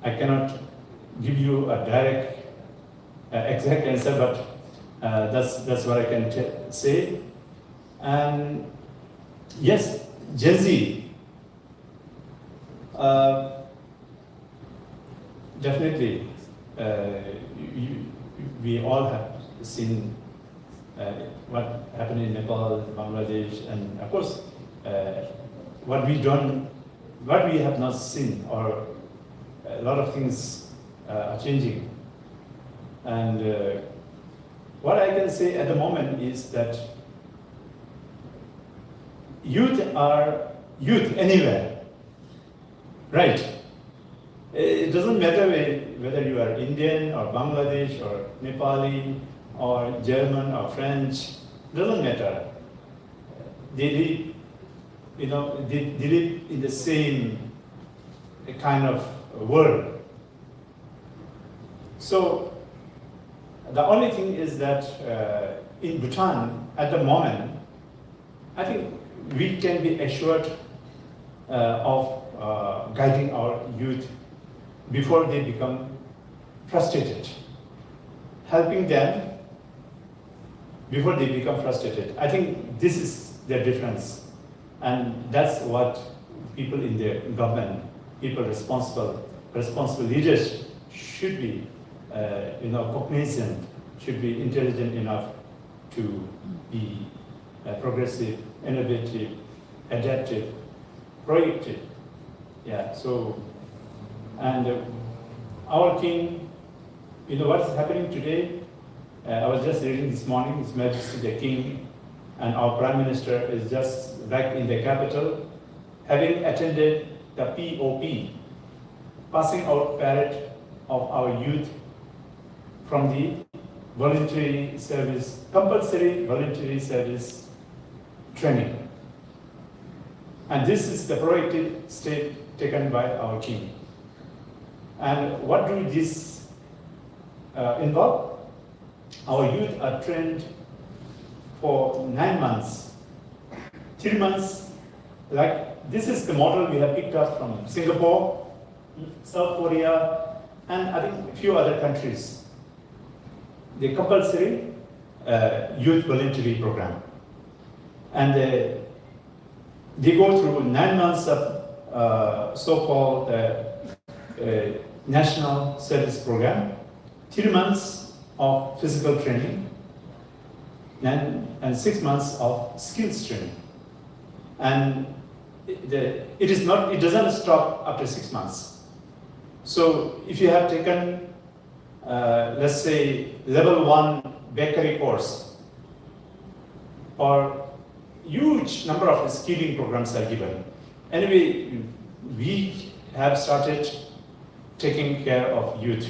I cannot give you a direct, exact answer, but that's what I can say. And yes, Gen Z, definitely, we all have seen what happened in Nepal, Bangladesh, and of course, what we have not seen, or a lot of things are changing. And what I can say at the moment is that youth are youth anywhere, right? It doesn't matter whether you are Indian or Bangladesh or Nepali or German or French, it doesn't matter. They live, they live in the same kind of world. So the only thing is that in Bhutan at the moment, I think we can be assured of guiding our youth before they become frustrated, helping them before they become frustrated. I think this is the difference, and that's what people in the government, people responsible leaders should be, cognizant, should be intelligent enough to be progressive, innovative, adaptive, proactive. Yeah, so, and our king, what's happening today? I was just reading this morning, His Majesty the King and our Prime Minister is just back in the capital, having attended the POP, passing out parade of our youth from the compulsory voluntary service training. And this is the proactive step taken by our king. And what do this involve? Our youth are trained for 9 months. 3 months, like this is the model we have picked up from Singapore, South Korea, and I think a few other countries. The compulsory youth voluntary program. And they go through 9 months of so-called national service program, 3 months of physical training, and 6 months of skills training. And it doesn't stop after 6 months. So if you have taken, let's say, level 1 bakery course, or huge number of skilling programs are given, anyway, we have started taking care of youth.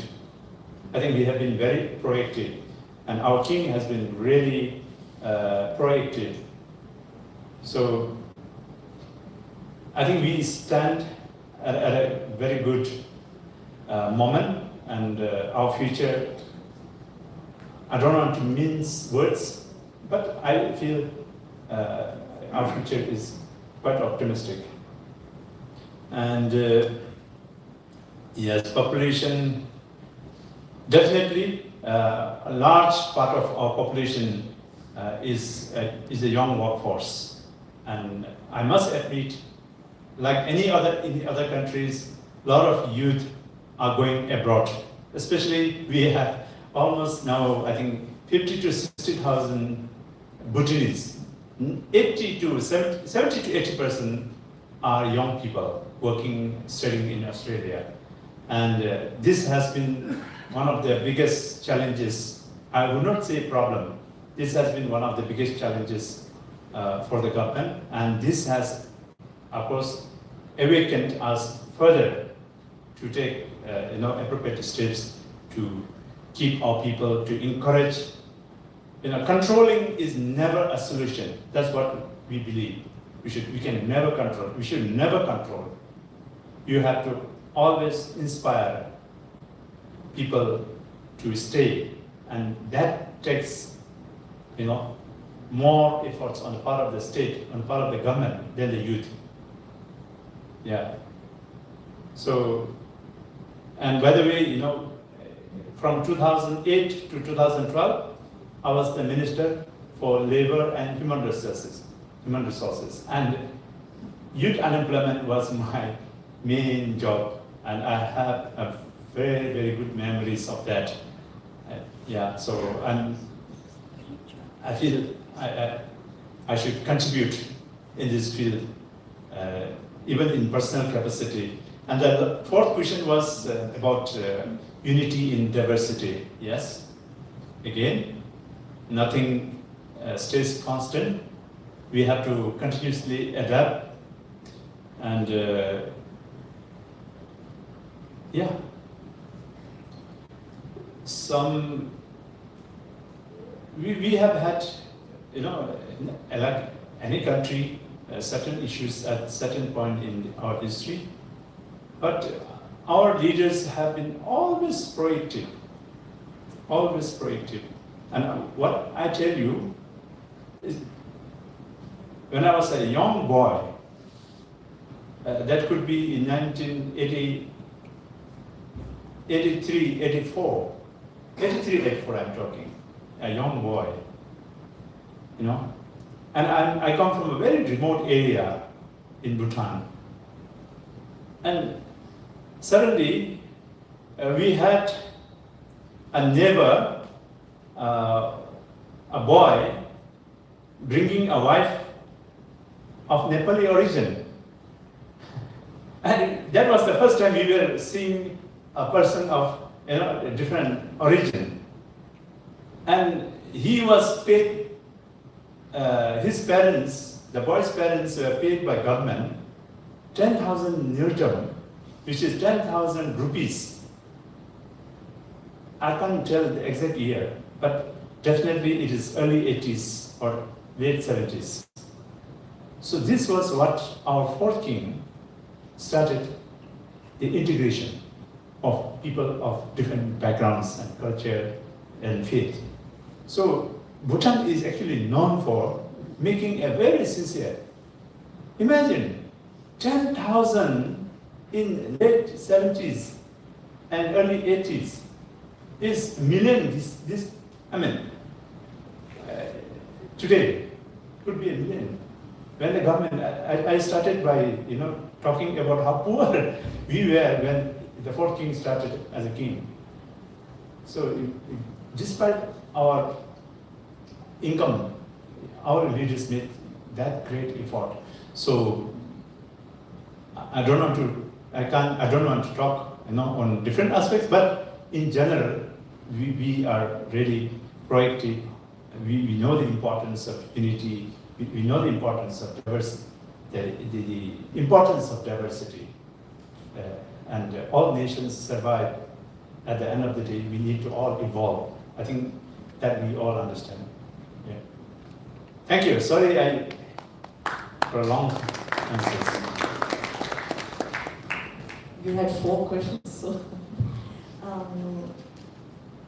I think we have been very proactive, and our king has been really proactive. So I think we stand at a very good moment, and our future, I don't want to mince words, but I feel our future is quite optimistic. And yes, population, definitely a large part of our population is a young workforce. And I must admit, like in other countries, a lot of youth are going abroad. Especially we have almost now, I think, 50 to 60,000 Bhutanese. 70 to 80% are young people working, studying in Australia. And this has been one of the biggest challenges. I would not say problem. This has been one of the biggest challenges for the government. And this has, of course, awakened us further to take appropriate steps to keep our people, to encourage. Controlling is never a solution. That's what we believe. We can never control. We should never control. You have to always inspire people to stay, and that takes, more efforts on the part of the state, on the part of the government than the youth. Yeah. So, and by the way, from 2008 to 2012, I was the Minister for Labor and Human Resources, and youth unemployment was my main job, and I have a very, very good memories of that. Yeah, so I feel I should contribute in this field, even in personal capacity. And the fourth question was about unity in diversity. Yes, again, nothing stays constant. We have to continuously adapt, and yeah, we have had, like any country, certain issues at certain point in our history, but our leaders have been always proactive, always proactive. And what I tell you is, when I was a young boy, that could be in 1980, 83, 84, 83, 84 I'm talking, a young boy, And I come from a very remote area in Bhutan. And suddenly, we had a neighbor, a boy, bringing a wife of Nepali origin. And that was the first time we were seeing a person of a different origin. And he was paid, his parents, the boy's parents were paid by government 10,000 nirtam, which is 10,000 rupees. I can't tell the exact year, but definitely it is early 80s or late 70s. So this was what our fourth king started, the integration of people of different backgrounds and culture and faith. So Bhutan is actually known for making a very sincere. Imagine 10,000 in late 70s and early 80s is million. Today could be a million. When the government, I started by talking about how poor we were when the fourth king started as a king. So despite our income, our leaders made that great effort. So I don't want to talk on different aspects, but in general, we are really proactive. We know the importance of unity. We know the importance of the importance of diversity. And all nations survive. At the end of the day, we need to all evolve. I think that we all understand. Yeah. Thank you. Sorry I prolonged answers. You had 4 questions, so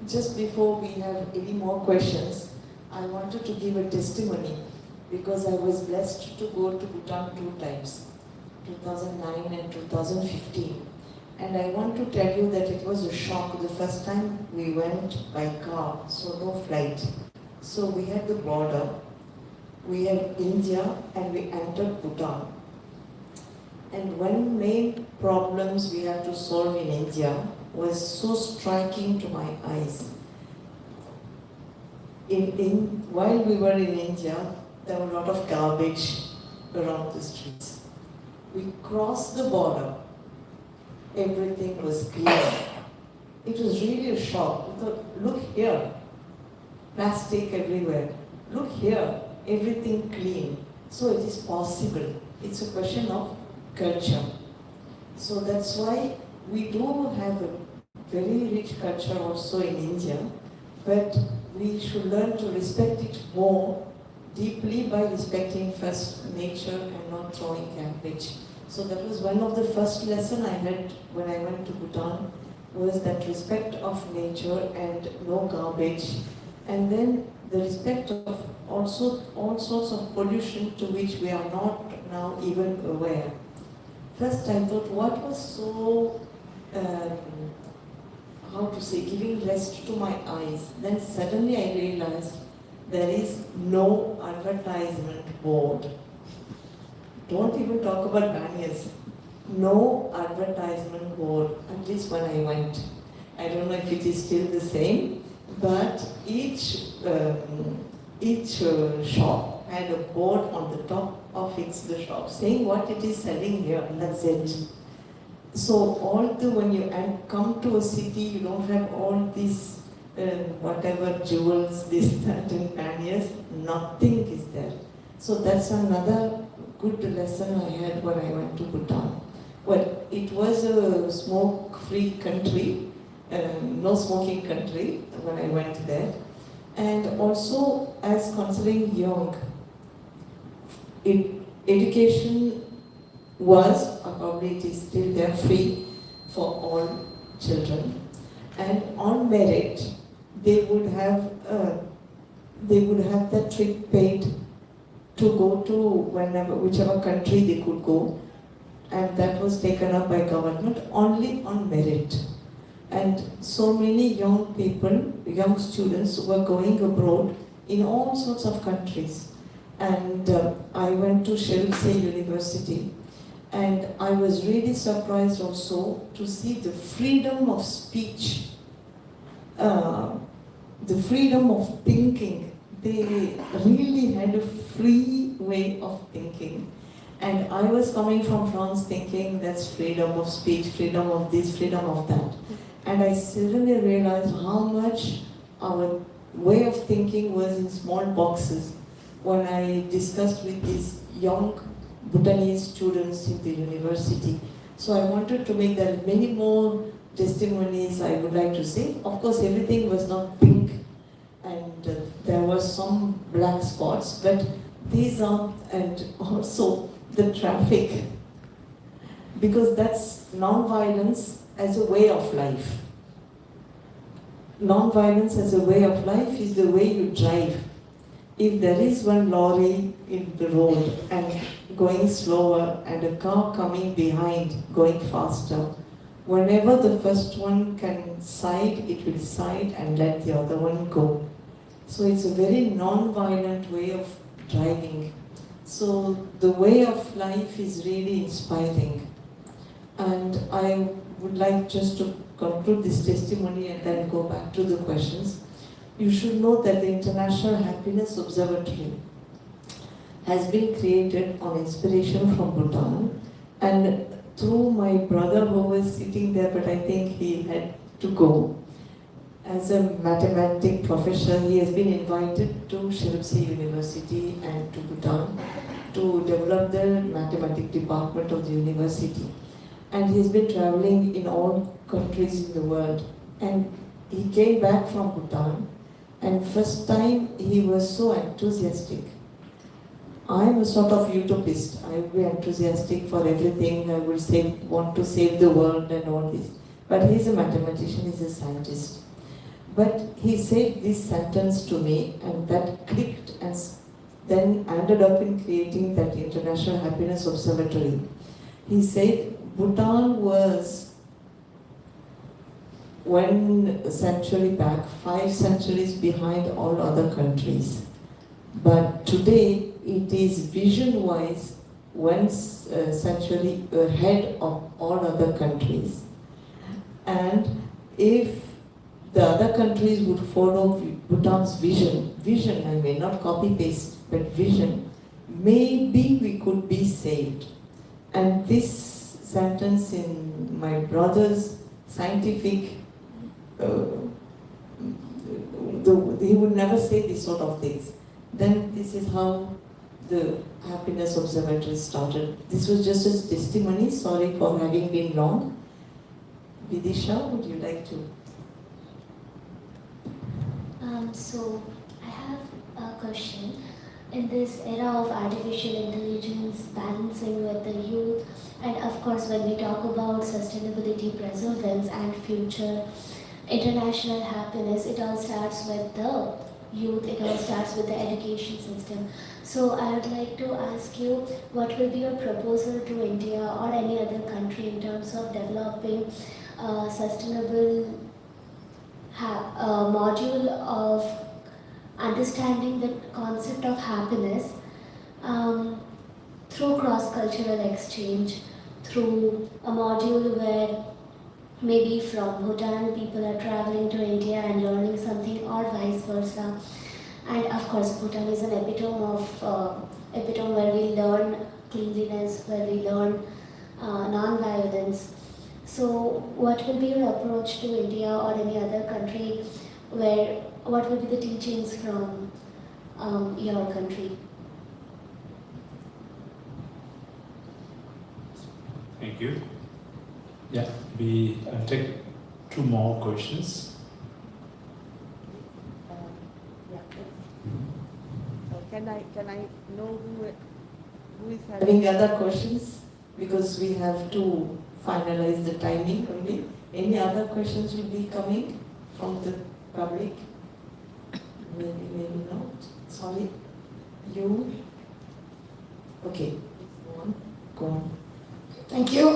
just before we have any more questions, I wanted to give a testimony because I was blessed to go to Bhutan 2 times, 2009 and 2015. And I want to tell you that it was a shock. The first time we went by car, so no flight. So we had the border, we had India, and we entered Bhutan. And one main problems we had to solve in India was so striking to my eyes. While we were in India, there were a lot of garbage around the streets. We crossed the border, everything was clean. It was really a shock. We thought, look here, plastic everywhere. Look here, everything clean. So it is possible. It's a question of culture. So that's why we do have a very rich culture also in India, but we should learn to respect it more deeply by respecting first nature and not throwing garbage. So that was one of the first lessons I had when I went to Bhutan, was that respect of nature and no garbage. And then the respect of also all sorts of pollution to which we are not now even aware. First I thought, what was so, giving rest to my eyes? Then suddenly I realized there is no advertisement board. Don't even talk about banners. No advertisement board, at least when I went. I don't know if it is still the same, but each shop had a board on the top of the shop saying what it is selling here, and that's it. So when you come to a city, you don't have all these whatever jewels, this, that, and banners. Nothing is there. So that's another good lesson I had when I went to Bhutan. Well, it was a smoke-free country, no smoking country when I went there. And also, as considering young, education was, or probably it is still there, free for all children. And on merit, they would have that trip paid to go to whichever country they could go, and that was taken up by government only on merit. And so many young people, young students were going abroad in all sorts of countries. And I went to Sheripse University, and I was really surprised also to see the freedom of speech, the freedom of thinking. They really had a free way of thinking. And I was coming from France thinking that's freedom of speech, freedom of this, freedom of that. And I suddenly realized how much our way of thinking was in small boxes when I discussed with these young Bhutanese students in the university. So I wanted to make that many more testimonies I would like to say. Of course, everything was not pink, and there were some black spots, but these are, and also the traffic, because that's non-violence as a way of life. Non-violence as a way of life is the way you drive. If there is one lorry in the road and going slower and a car coming behind going faster, whenever the first one can side, it will side and let the other one go. So it's a very non-violent way of driving. So the way of life is really inspiring. And I would like just to conclude this testimony and then go back to the questions. You should know that the International Happiness Observatory has been created on inspiration from Bhutan, and through my brother who was sitting there, but I think he had to go. As a mathematics professor, he has been invited to Sheripse University and to Bhutan to develop the mathematics department of the university. And he's been traveling in all countries in the world. And he came back from Bhutan, and first time he was so enthusiastic. I'm a sort of utopist. I will be enthusiastic for everything. I will want to save the world and all this. But he's a mathematician, he's a scientist. But he said this sentence to me, and that clicked, and then ended up in creating that International Happiness Observatory. He said Bhutan was 1 century back, 5 centuries behind all other countries. But today it is vision-wise 1 century ahead of all other countries. And if the other countries would follow Bhutan's vision, I mean, not copy-paste, but vision, maybe we could be saved. And this sentence in my brother's scientific, he would never say these sort of things. Then this is how the Happiness Observatory started. This was just a testimony, sorry for having been long. Vidisha, would you like to? So I have a question. In this era of artificial intelligence, balancing with the youth, and of course when we talk about sustainability, preservance and future international happiness, it all starts with the youth, it all starts with the education system. So I would like to ask you, what will be your proposal to India or any other country in terms of developing a sustainable module of understanding the concept of happiness through cross-cultural exchange, through a module where maybe from Bhutan people are traveling to India and learning something, or vice versa. And of course Bhutan is an epitome where we learn cleanliness, where we learn non-violence. So what will be your approach to India or any other country, where what will be the teachings from your country? Thank you. Yeah, I'll take 2 more questions. Can I know who is having other questions? Because we have to finalize the timing only. Any other questions will be coming from the public? Maybe not. Sorry. You? Okay. Go on. Thank you.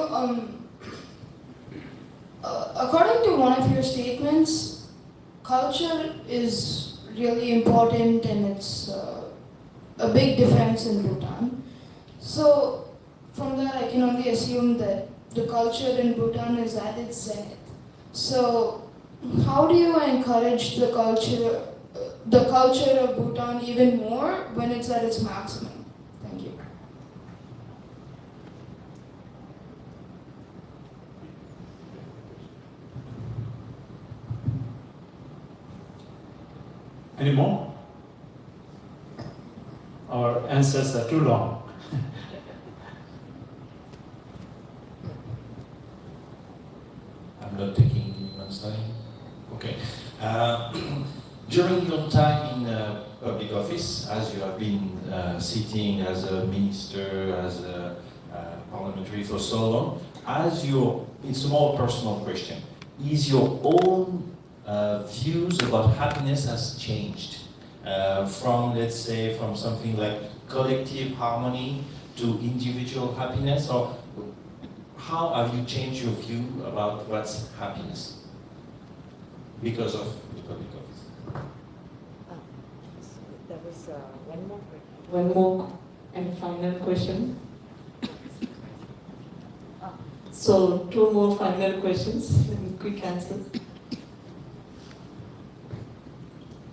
According to one of your statements, culture is really important and it's a big difference in Bhutan. So from that I can only assume that the culture in Bhutan is at its zenith. So how do you encourage the culture of Bhutan even more when it's at its maximum? Thank you. Any more? Our answers are too long. I'm not taking anyone's time. Okay. During your time in public office, as you have been sitting as a minister, as a parliamentary for so long, it's a more personal question. Is your own views about happiness has changed from, let's say, from something like collective harmony to individual happiness, or how have you changed your view about what's happiness because of the public office? There was one more and final question. So 2 more final questions, quick answers.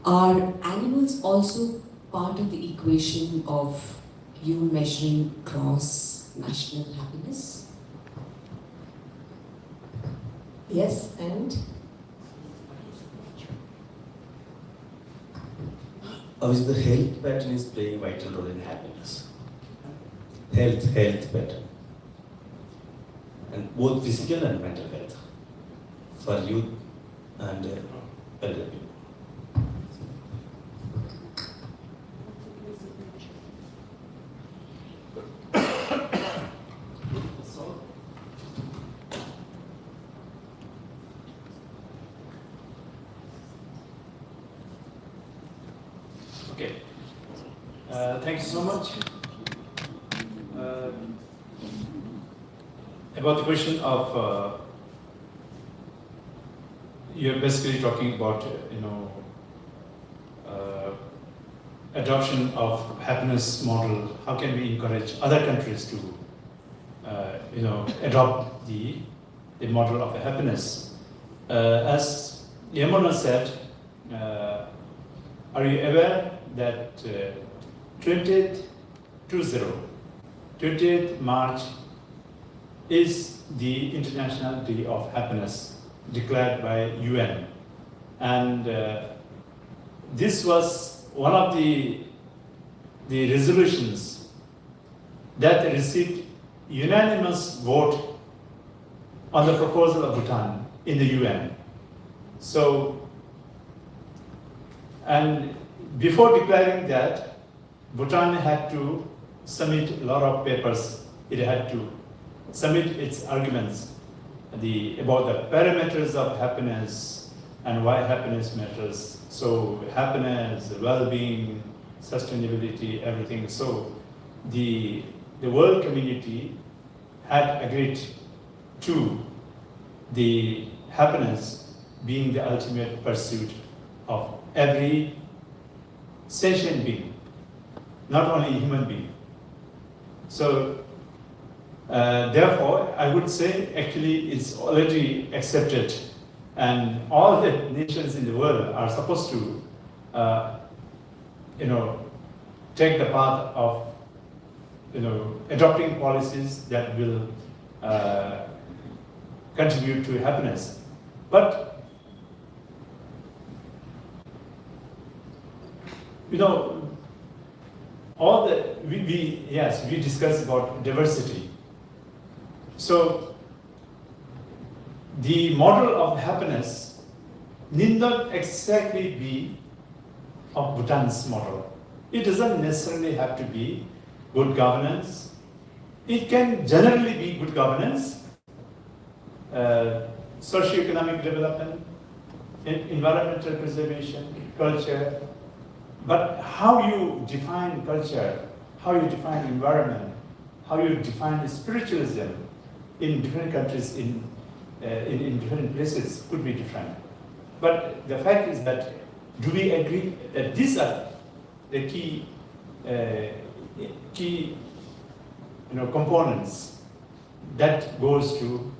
Are animals also part of the equation of you measuring gross national happiness? Yes, and? Obviously, the health pattern is playing a vital role in happiness. health better. And both physical and mental health for youth and elder people. Okay. Thank you so much. About the question of, you're basically talking about, adoption of happiness model. How can we encourage other countries to, adopt the model of happiness? As Yamuna said, are you aware that 20th March is the International Day of Happiness declared by UN, and this was one of the resolutions that received unanimous vote on the proposal of Bhutan in the UN. So, and before declaring that, Bhutan had to submit a lot of papers. It had to submit its arguments about the parameters of happiness and why happiness matters. So happiness, well-being, sustainability, everything. So the world community had agreed to the happiness being the ultimate pursuit of every sentient being, not only human being. So therefore, I would say actually it's already accepted, and all the nations in the world are supposed to, take the path of, adopting policies that will contribute to happiness. But all the we discussed about diversity. So the model of happiness need not exactly be of Bhutan's model. It doesn't necessarily have to be good governance. It can generally be good governance, socio-economic development, environmental preservation, culture. But how you define culture, how you define environment, how you define spiritualism in different countries, in different places could be different. But the fact is that, do we agree that these are the key components that goes to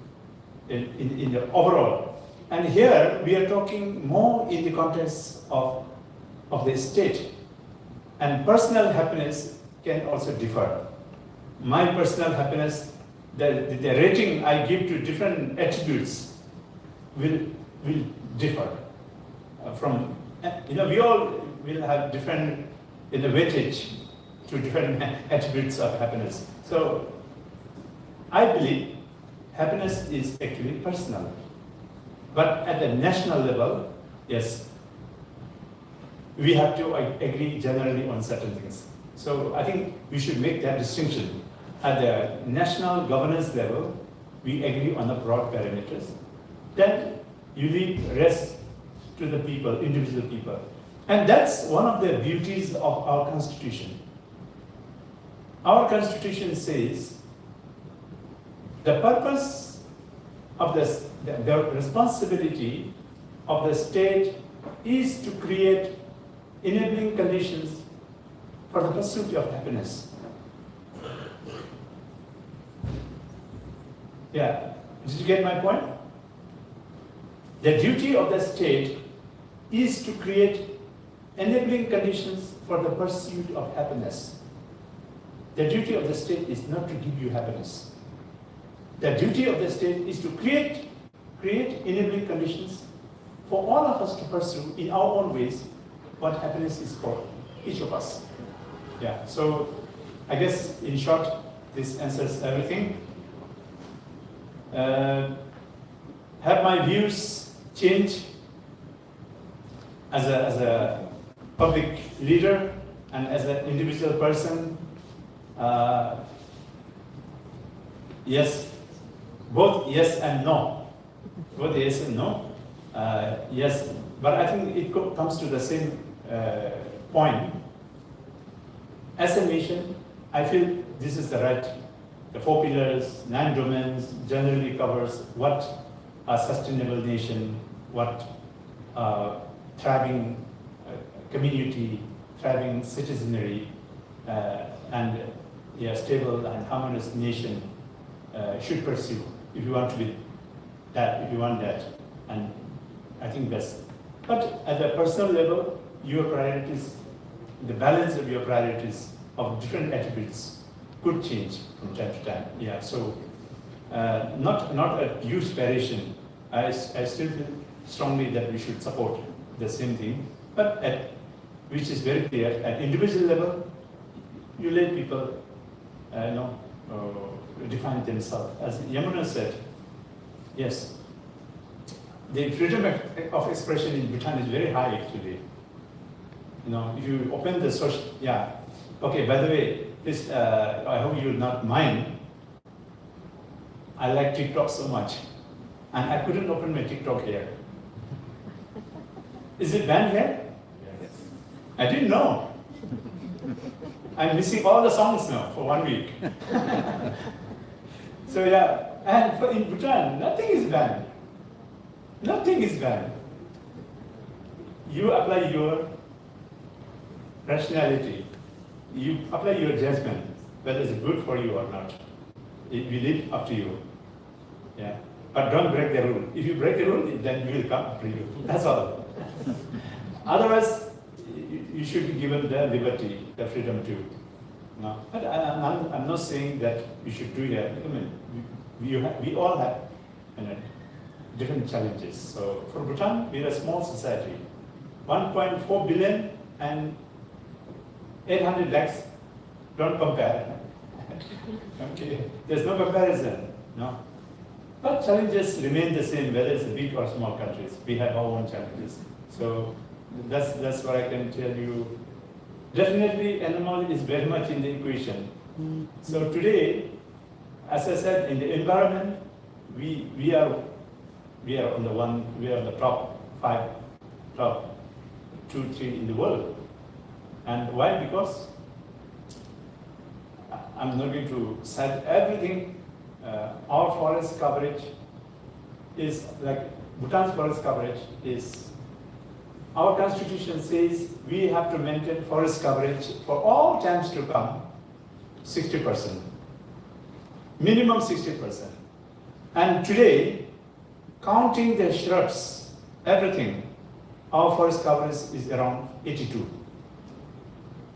in the overall? And here we are talking more in the context of the state, and personal happiness can also differ. My personal happiness, the rating I give to different attributes will differ from, we all will have different weightage to different attributes of happiness. So I believe happiness is actually personal, but at the national level, yes, we have to agree generally on certain things. So I think we should make that distinction. At the national governance level, we agree on the broad parameters. Then you leave the rest to the people, individual people. And that's one of the beauties of our Constitution. Our Constitution says the purpose of the responsibility of the state is to create enabling conditions for the pursuit of happiness. Yeah, did you get my point? The duty of the state is to create enabling conditions for the pursuit of happiness. The duty of the state is not to give you happiness. The duty of the state is to create enabling conditions for all of us to pursue in our own ways what happiness is for each of us. Yeah, so I guess in short, this answers everything. Have my views changed as a public leader and as an individual person? Yes, both yes and no. Both yes and no. Yes, but I think it comes to the same point. As a nation, I feel this is the right. The 4 pillars, 9 domains generally covers what a sustainable nation, what thriving community, thriving citizenry, and stable and harmonious nation should pursue if you want to be that, if you want that. And I think that's, but at a personal level, your priorities, the balance of your priorities of different attributes could change from time to time. Yeah, so not a huge variation. I still feel strongly that we should support the same thing, but which is very clear, at individual level, you let people define themselves. As Yamuna said, yes, the freedom of expression in Bhutan is very high actually. If you open the social, okay, by the way, please, I hope you will not mind. I like TikTok so much, and I couldn't open my TikTok here. Is it banned here? Yes. I didn't know. I'm missing all the songs now for 1 week. So and in Bhutan, nothing is banned. Nothing is banned. You apply your rationality. You apply your judgment, whether it's good for you or not. It will leave up to you. Yeah. But don't break the rule. If you break the rule, then we will come after you. That's all. Otherwise, you should be given the liberty, the freedom to. No. But I'm not saying that we should do that. I mean, we all have different challenges. So for Bhutan, we're a small society. 1.4 billion and 800 lakhs, don't compare. Okay, there's no comparison, no. But challenges remain the same, whether it's big or small countries. We have our own challenges. So that's what I can tell you. Definitely, animal is very much in the equation. So today, as I said, in the environment, we are on the top 5, top 2, 3 in the world. And why? Because I'm not going to cite everything. Our forest coverage is like Bhutan's forest coverage is. Our constitution says we have to maintain forest coverage for all times to come, 60%, minimum 60%. And today, counting the shrubs, everything, our forest coverage is around 82.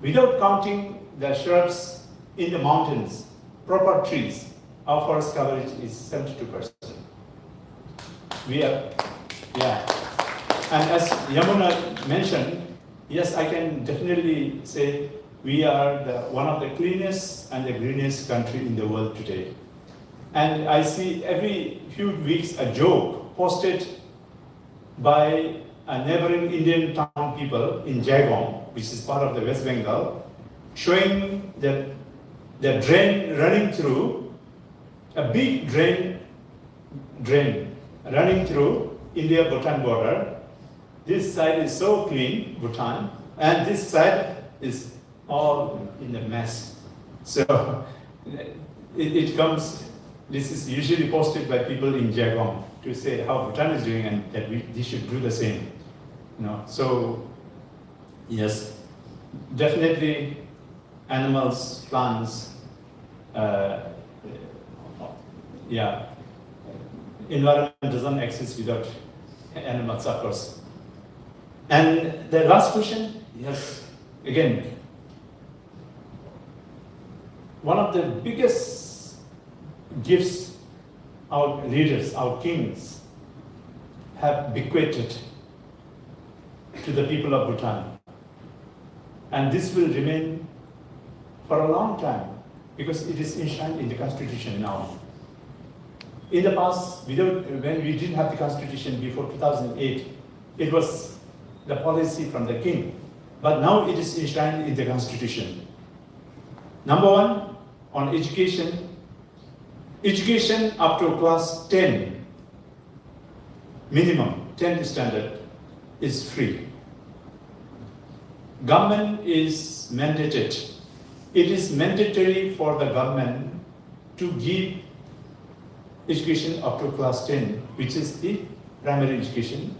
Without counting the shrubs in the mountains, proper trees, our forest coverage is 72%. And as Yamuna mentioned, yes, I can definitely say we are one of the cleanest and the greenest country in the world today. And I see every few weeks a joke posted by a neighboring Indian town people in Jaigong, which is part of the West Bengal, showing the drain running through, a big drain running through India-Bhutan border. This side is so clean, Bhutan, and this side is all in a mess. So it comes, this is usually posted by people in Jaigong to say how Bhutan is doing and that we should do the same. So yes, definitely animals, plants, environment doesn't exist without animals, of course. And the last question, yes, again, one of the biggest gifts our leaders, our kings, have bequeathed to the people of Bhutan. And this will remain for a long time. because it is enshrined in the constitution now. In the past, when we didn't have the constitution before 2008, it was the policy from the king. But now it is enshrined in the constitution. Number one, on education. Education up to class 10, minimum 10 standard, is free. Government is mandated. It is mandatory for the government to give education up to class 10, which is the primary education,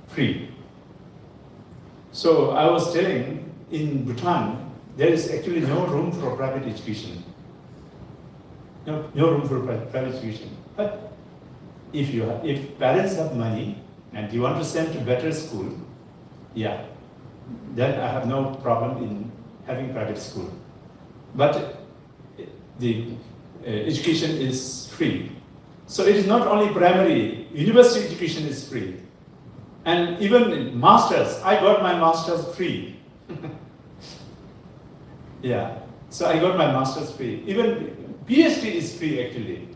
free. So I was telling, in Bhutan, there is actually no room for private education. No room for private education. But if parents have money and you want to send to better school, yeah, then I have no problem in having private school. But the education is free. So it is not only primary, university education is free. And even masters, I got my masters free. Yeah, so I got my masters free. Even PhD is free actually.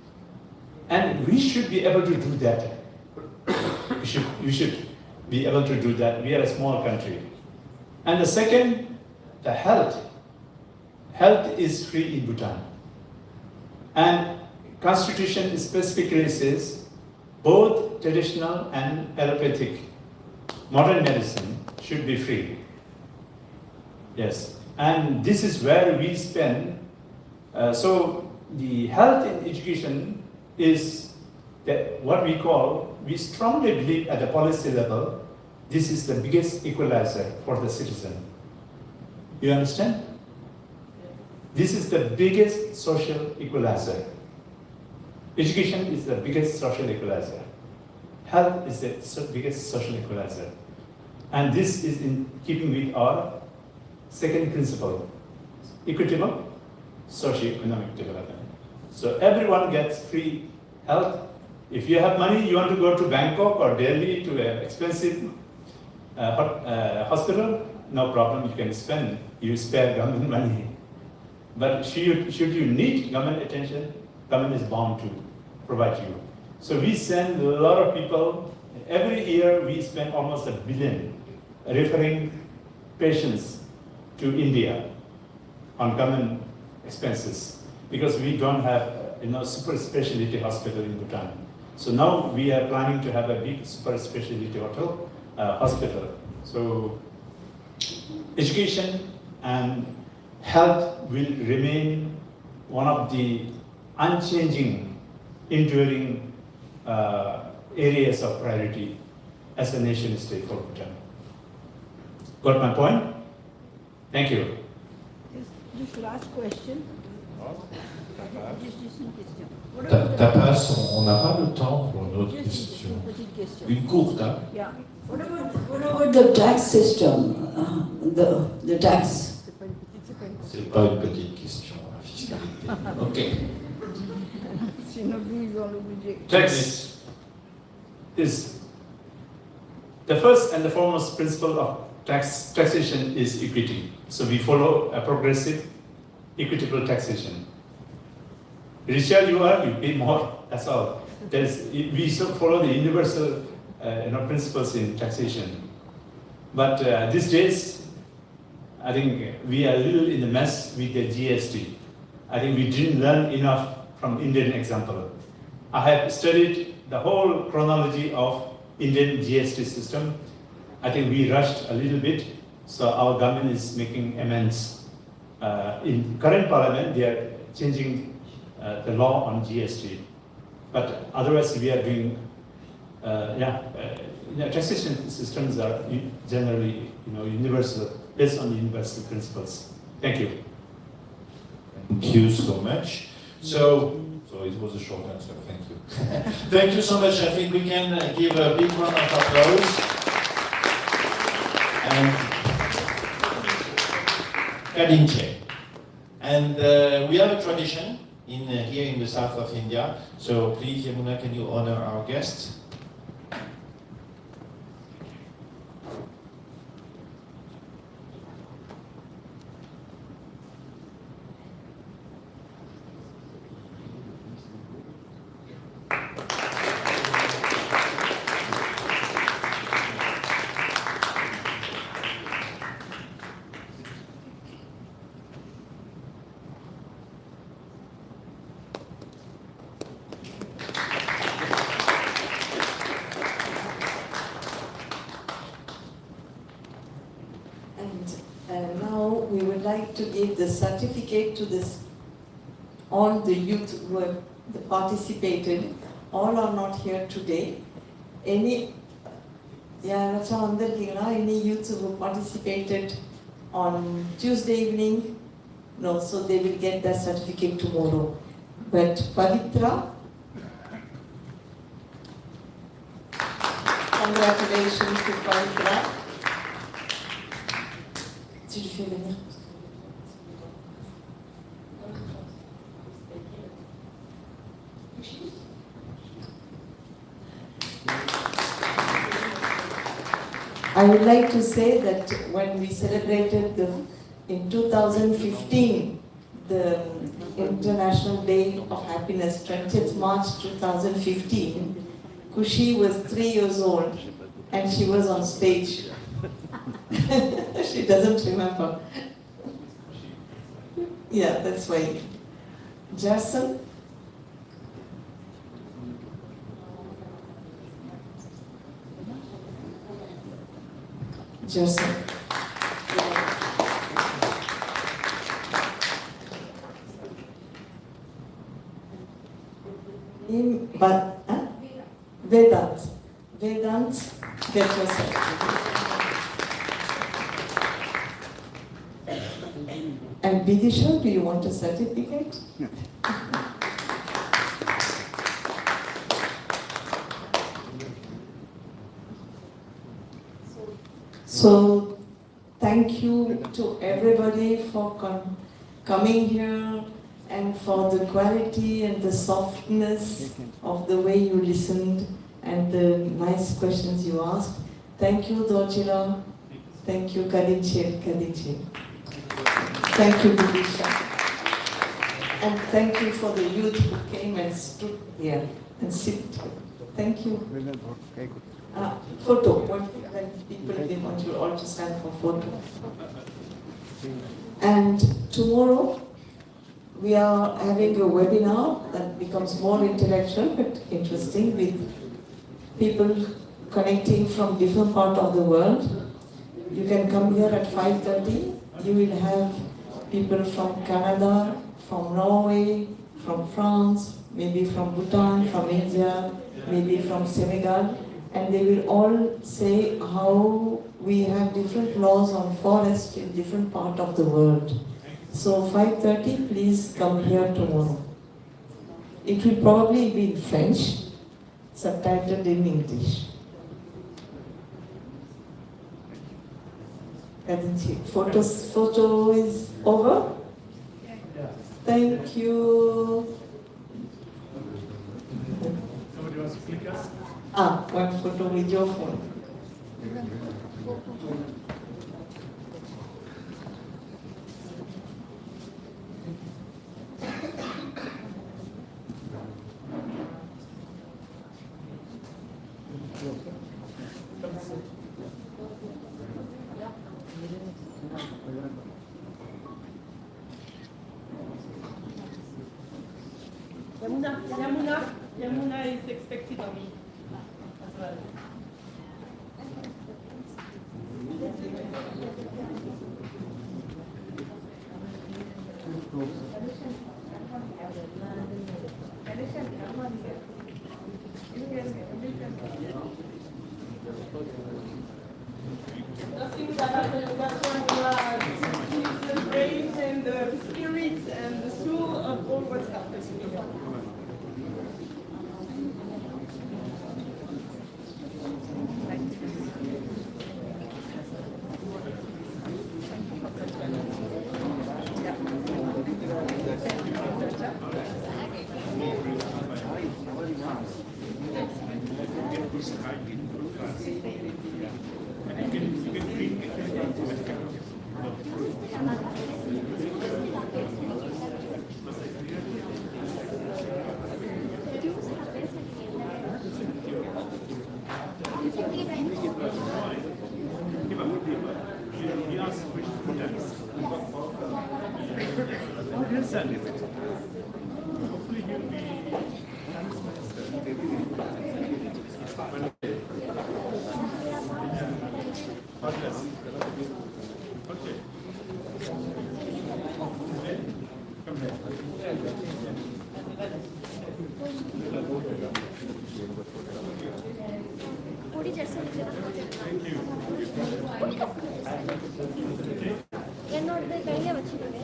And we should be able to do that. We should be able to do that. We are a small country. And the second, the health. Health is free in Bhutan. And Constitution specifically says both traditional and allopathic modern medicine should be free. Yes, and this is where we spend. So the health in education is what we strongly believe at the policy level, this is the biggest equalizer for the citizen. You understand? This is the biggest social equalizer. Education is the biggest social equalizer. Health is the biggest social equalizer. And this is in keeping with our second principle, equitable socio-economic development. So everyone gets free health. If you have money, you want to go to Bangkok or Delhi to an expensive hospital, no problem, you can spend, you spare government money. But should you need government attention, government is bound to provide you. So we send a lot of people, every year we spend almost $1 billion referring patients to India on government expenses because we don't have super specialty hospital in Bhutan. So now we are planning to have a big super specialty hospital. So education and health will remain one of the unchanging, enduring areas of priority as a nation state for Bhutan. Got my point? Thank you. Just last question. Juste une question. On n'a pas le temps pour une autre question. Une courte, hein? Yeah. What about the tax system? The tax. C'est pas une petite question, la fiscalité. Ok. Sinon, ils ont le budget. Tax is the first and the foremost principle of taxation is equity. So we follow a progressive, equitable taxation. Richer you are, you pay more. That's all. We follow the universal principles in taxation. But these days, I think we are a little in the mess with the GST. I think we didn't learn enough from Indian example. I have studied the whole chronology of Indian GST system. I think we rushed a little bit, so our government is making amends. In current parliament, they are changing the law on GST. But otherwise, we are doing, taxation systems are generally, universal, based on universal principles. Thank you. Thank you so much. So it was a short answer. Thank you. Thank you so much. I think we can give a big round of applause. And Kadinche. And we have a tradition here in the south of India. So please, Yamuna, can you honor our guests? And now we would like to give the certificate to all the youth who have participated. All are not here today. Any youth who participated on Tuesday evening? No, so they will get that certificate tomorrow. But Pavitra, congratulations to Pavitra. Tu lui fais venir. I would like to say that when we celebrated in 2015 the International Day of Happiness, 20th March 2015, Kushi was 3 years old and she was on stage. She doesn't remember. Yeah, that's why. Jason? Jason. But Vedant. Vedant, get your certificate. And Bidisha, do you want a certificate? So, thank you to everybody for coming here and for the quality and the softness of the way you listened and the nice questions you asked. Thank you, Dorjila. Thank you, Kadinche. Thank you, Budisha. And thank you for the youth who came and stood here and sit. Thank you. Photo. When people they want you all to stand for photo. And tomorrow we are having a webinar that becomes more intellectual but interesting with people connecting from different parts of the world. You can come here at 5:30. You will have people from Canada, from Norway, from France, maybe from Bhutan, from India, maybe from Senegal, and they will all say how we have different laws on forest in different parts of the world. So 5:30, please come here tomorrow. It will probably be in French, subtitled in English. Photo is over? Thank you. Somebody wants to click us? One photo with your phone. Yamuna is expected on me as well. Nothing that happens, that's when you keep the brain and the spirit and the soul of all what's happening. என்னோடது கையில வச்சுக்கோங்க.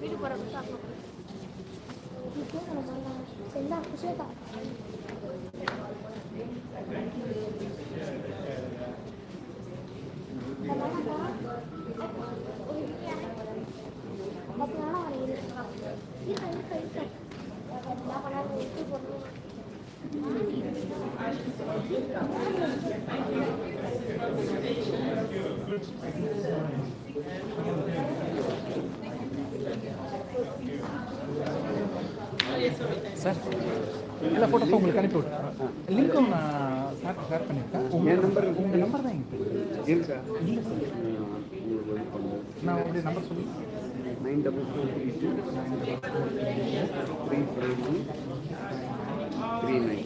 வீட்டுக்கு போகிறப்ப செந்தா குஷேதா sir எல்லா ஃபோட்டோஸும் உங்களுக்கு அனுப்பி விட்டேன். லிங்க்கும் நான் சார் ஷேர் பண்ணியிருக்கேன். உங்கள் நம்பர் தான் எங்களுக்கு இருக்கா? இல்லை சார், நான் உங்களுடைய நம்பர் சொல்லி 9432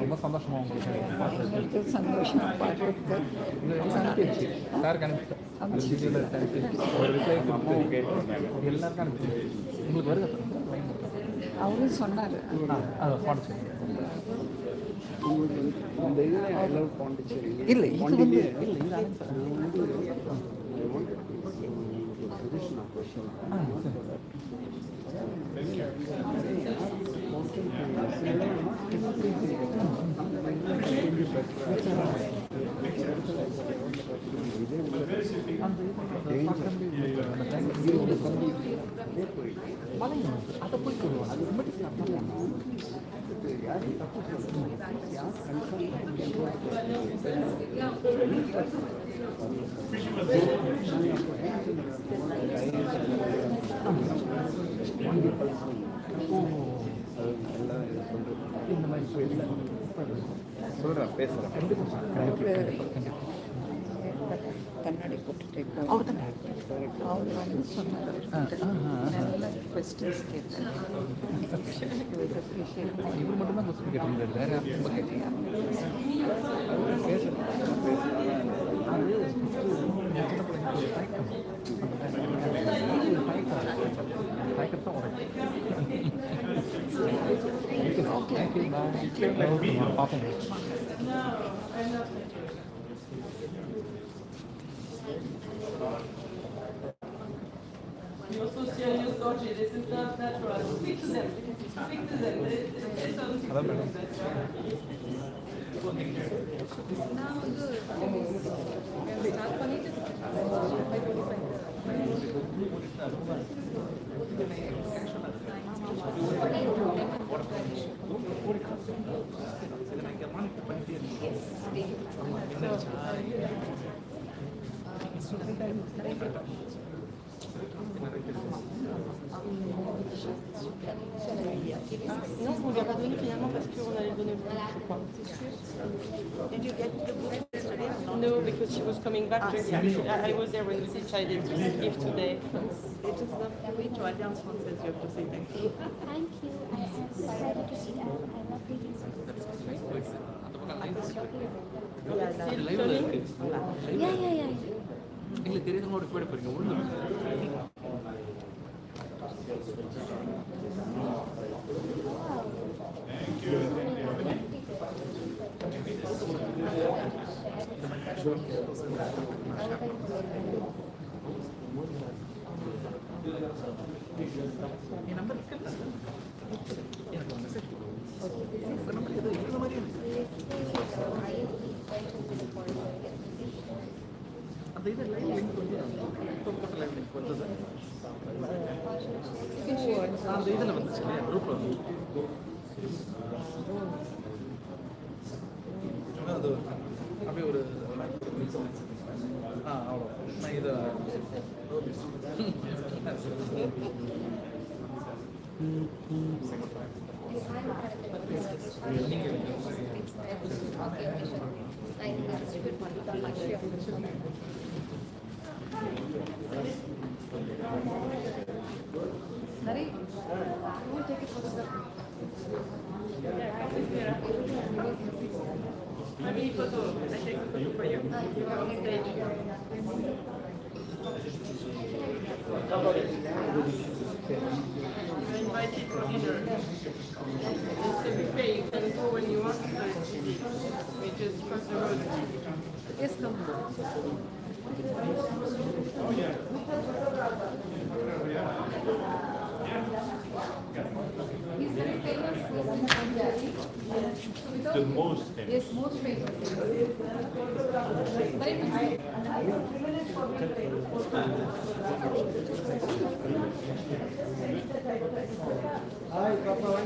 ரொம்ப சந்தோஷமா உங்களுக்கு சந்தோஷமா பார்க்குறதுக்கு அனுப்பிடுச்சு சாருக்கு அனுப்பிட்டேன். ஒரு ரிப்ளை ஓகே எல்லாருக்கும் அனுப்பிச்சு உங்களுக்கு வருது. அவரும் சொன்னார். அதை பாண்டிச்சேரி இந்த இதில் எல்லாம் பாண்டிச்சேரி இல்லை இது வந்து இல்லை இது அதை போய் இந்த மாதிரி சொல்கிறேன் பேசுகிறேன். கண்ணாடி போட்டுட்டு அவர் தான் அவர் வந்து சொன்னார். நல்ல கொஸ்டின்ஸ் கேட்டார். இவர் மட்டும்தான் கொஸ்டின் கேட்டிருந்தார், வேற ரொம்ப கேட்டீங்க. பார்ப்போம். You're so serious, Dorji. This is not natural. Speak to them. Speak to them. It's non, on lui a pas donné finalement parce qu'on allait donner le book, je crois. Did you get the book yesterday? No, because she was coming back. I was there when we decided to give today. It is not every to Alliance Française, you have to say thank you. Thank you. I am excited to see that. I love reading. Yeah. எங்களுக்கு தெரியாதவங்களோட போயிட போறீங்க ஒன்று. Thank you. N number இருக்குல்ல எனக்கு ஒரு message உங்கள் number எது இந்த மாதிரி அந்த இது லைவ் லிங்க் வந்து இப்போ போட்ட லைவ் லிங்க் வந்தது அந்த இதில் வந்துச்சு இல்லையா குரூப்பில் வந்து அது அப்படியே ஒரு அவ்வளோ நான் இதை Maybe photo. I take a photo for you. You're on stage. You're invited for dinner. It's a buffet. You can go when you want. We just cross the road. Yes, come. He's very famous in Punjabi. The most famous. Yes, most famous. Very Hi, Papa,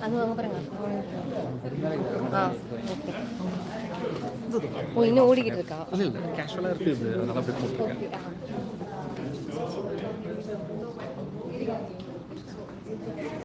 அது வாங்க பாருங்க ஓ இன்னும் ஓடிக்கிட்டு இருக்கா இல்லை இல்லை கேஷுவலாக இருக்குது அதனால அப்படி போட்டுருக்கேன் ஓகே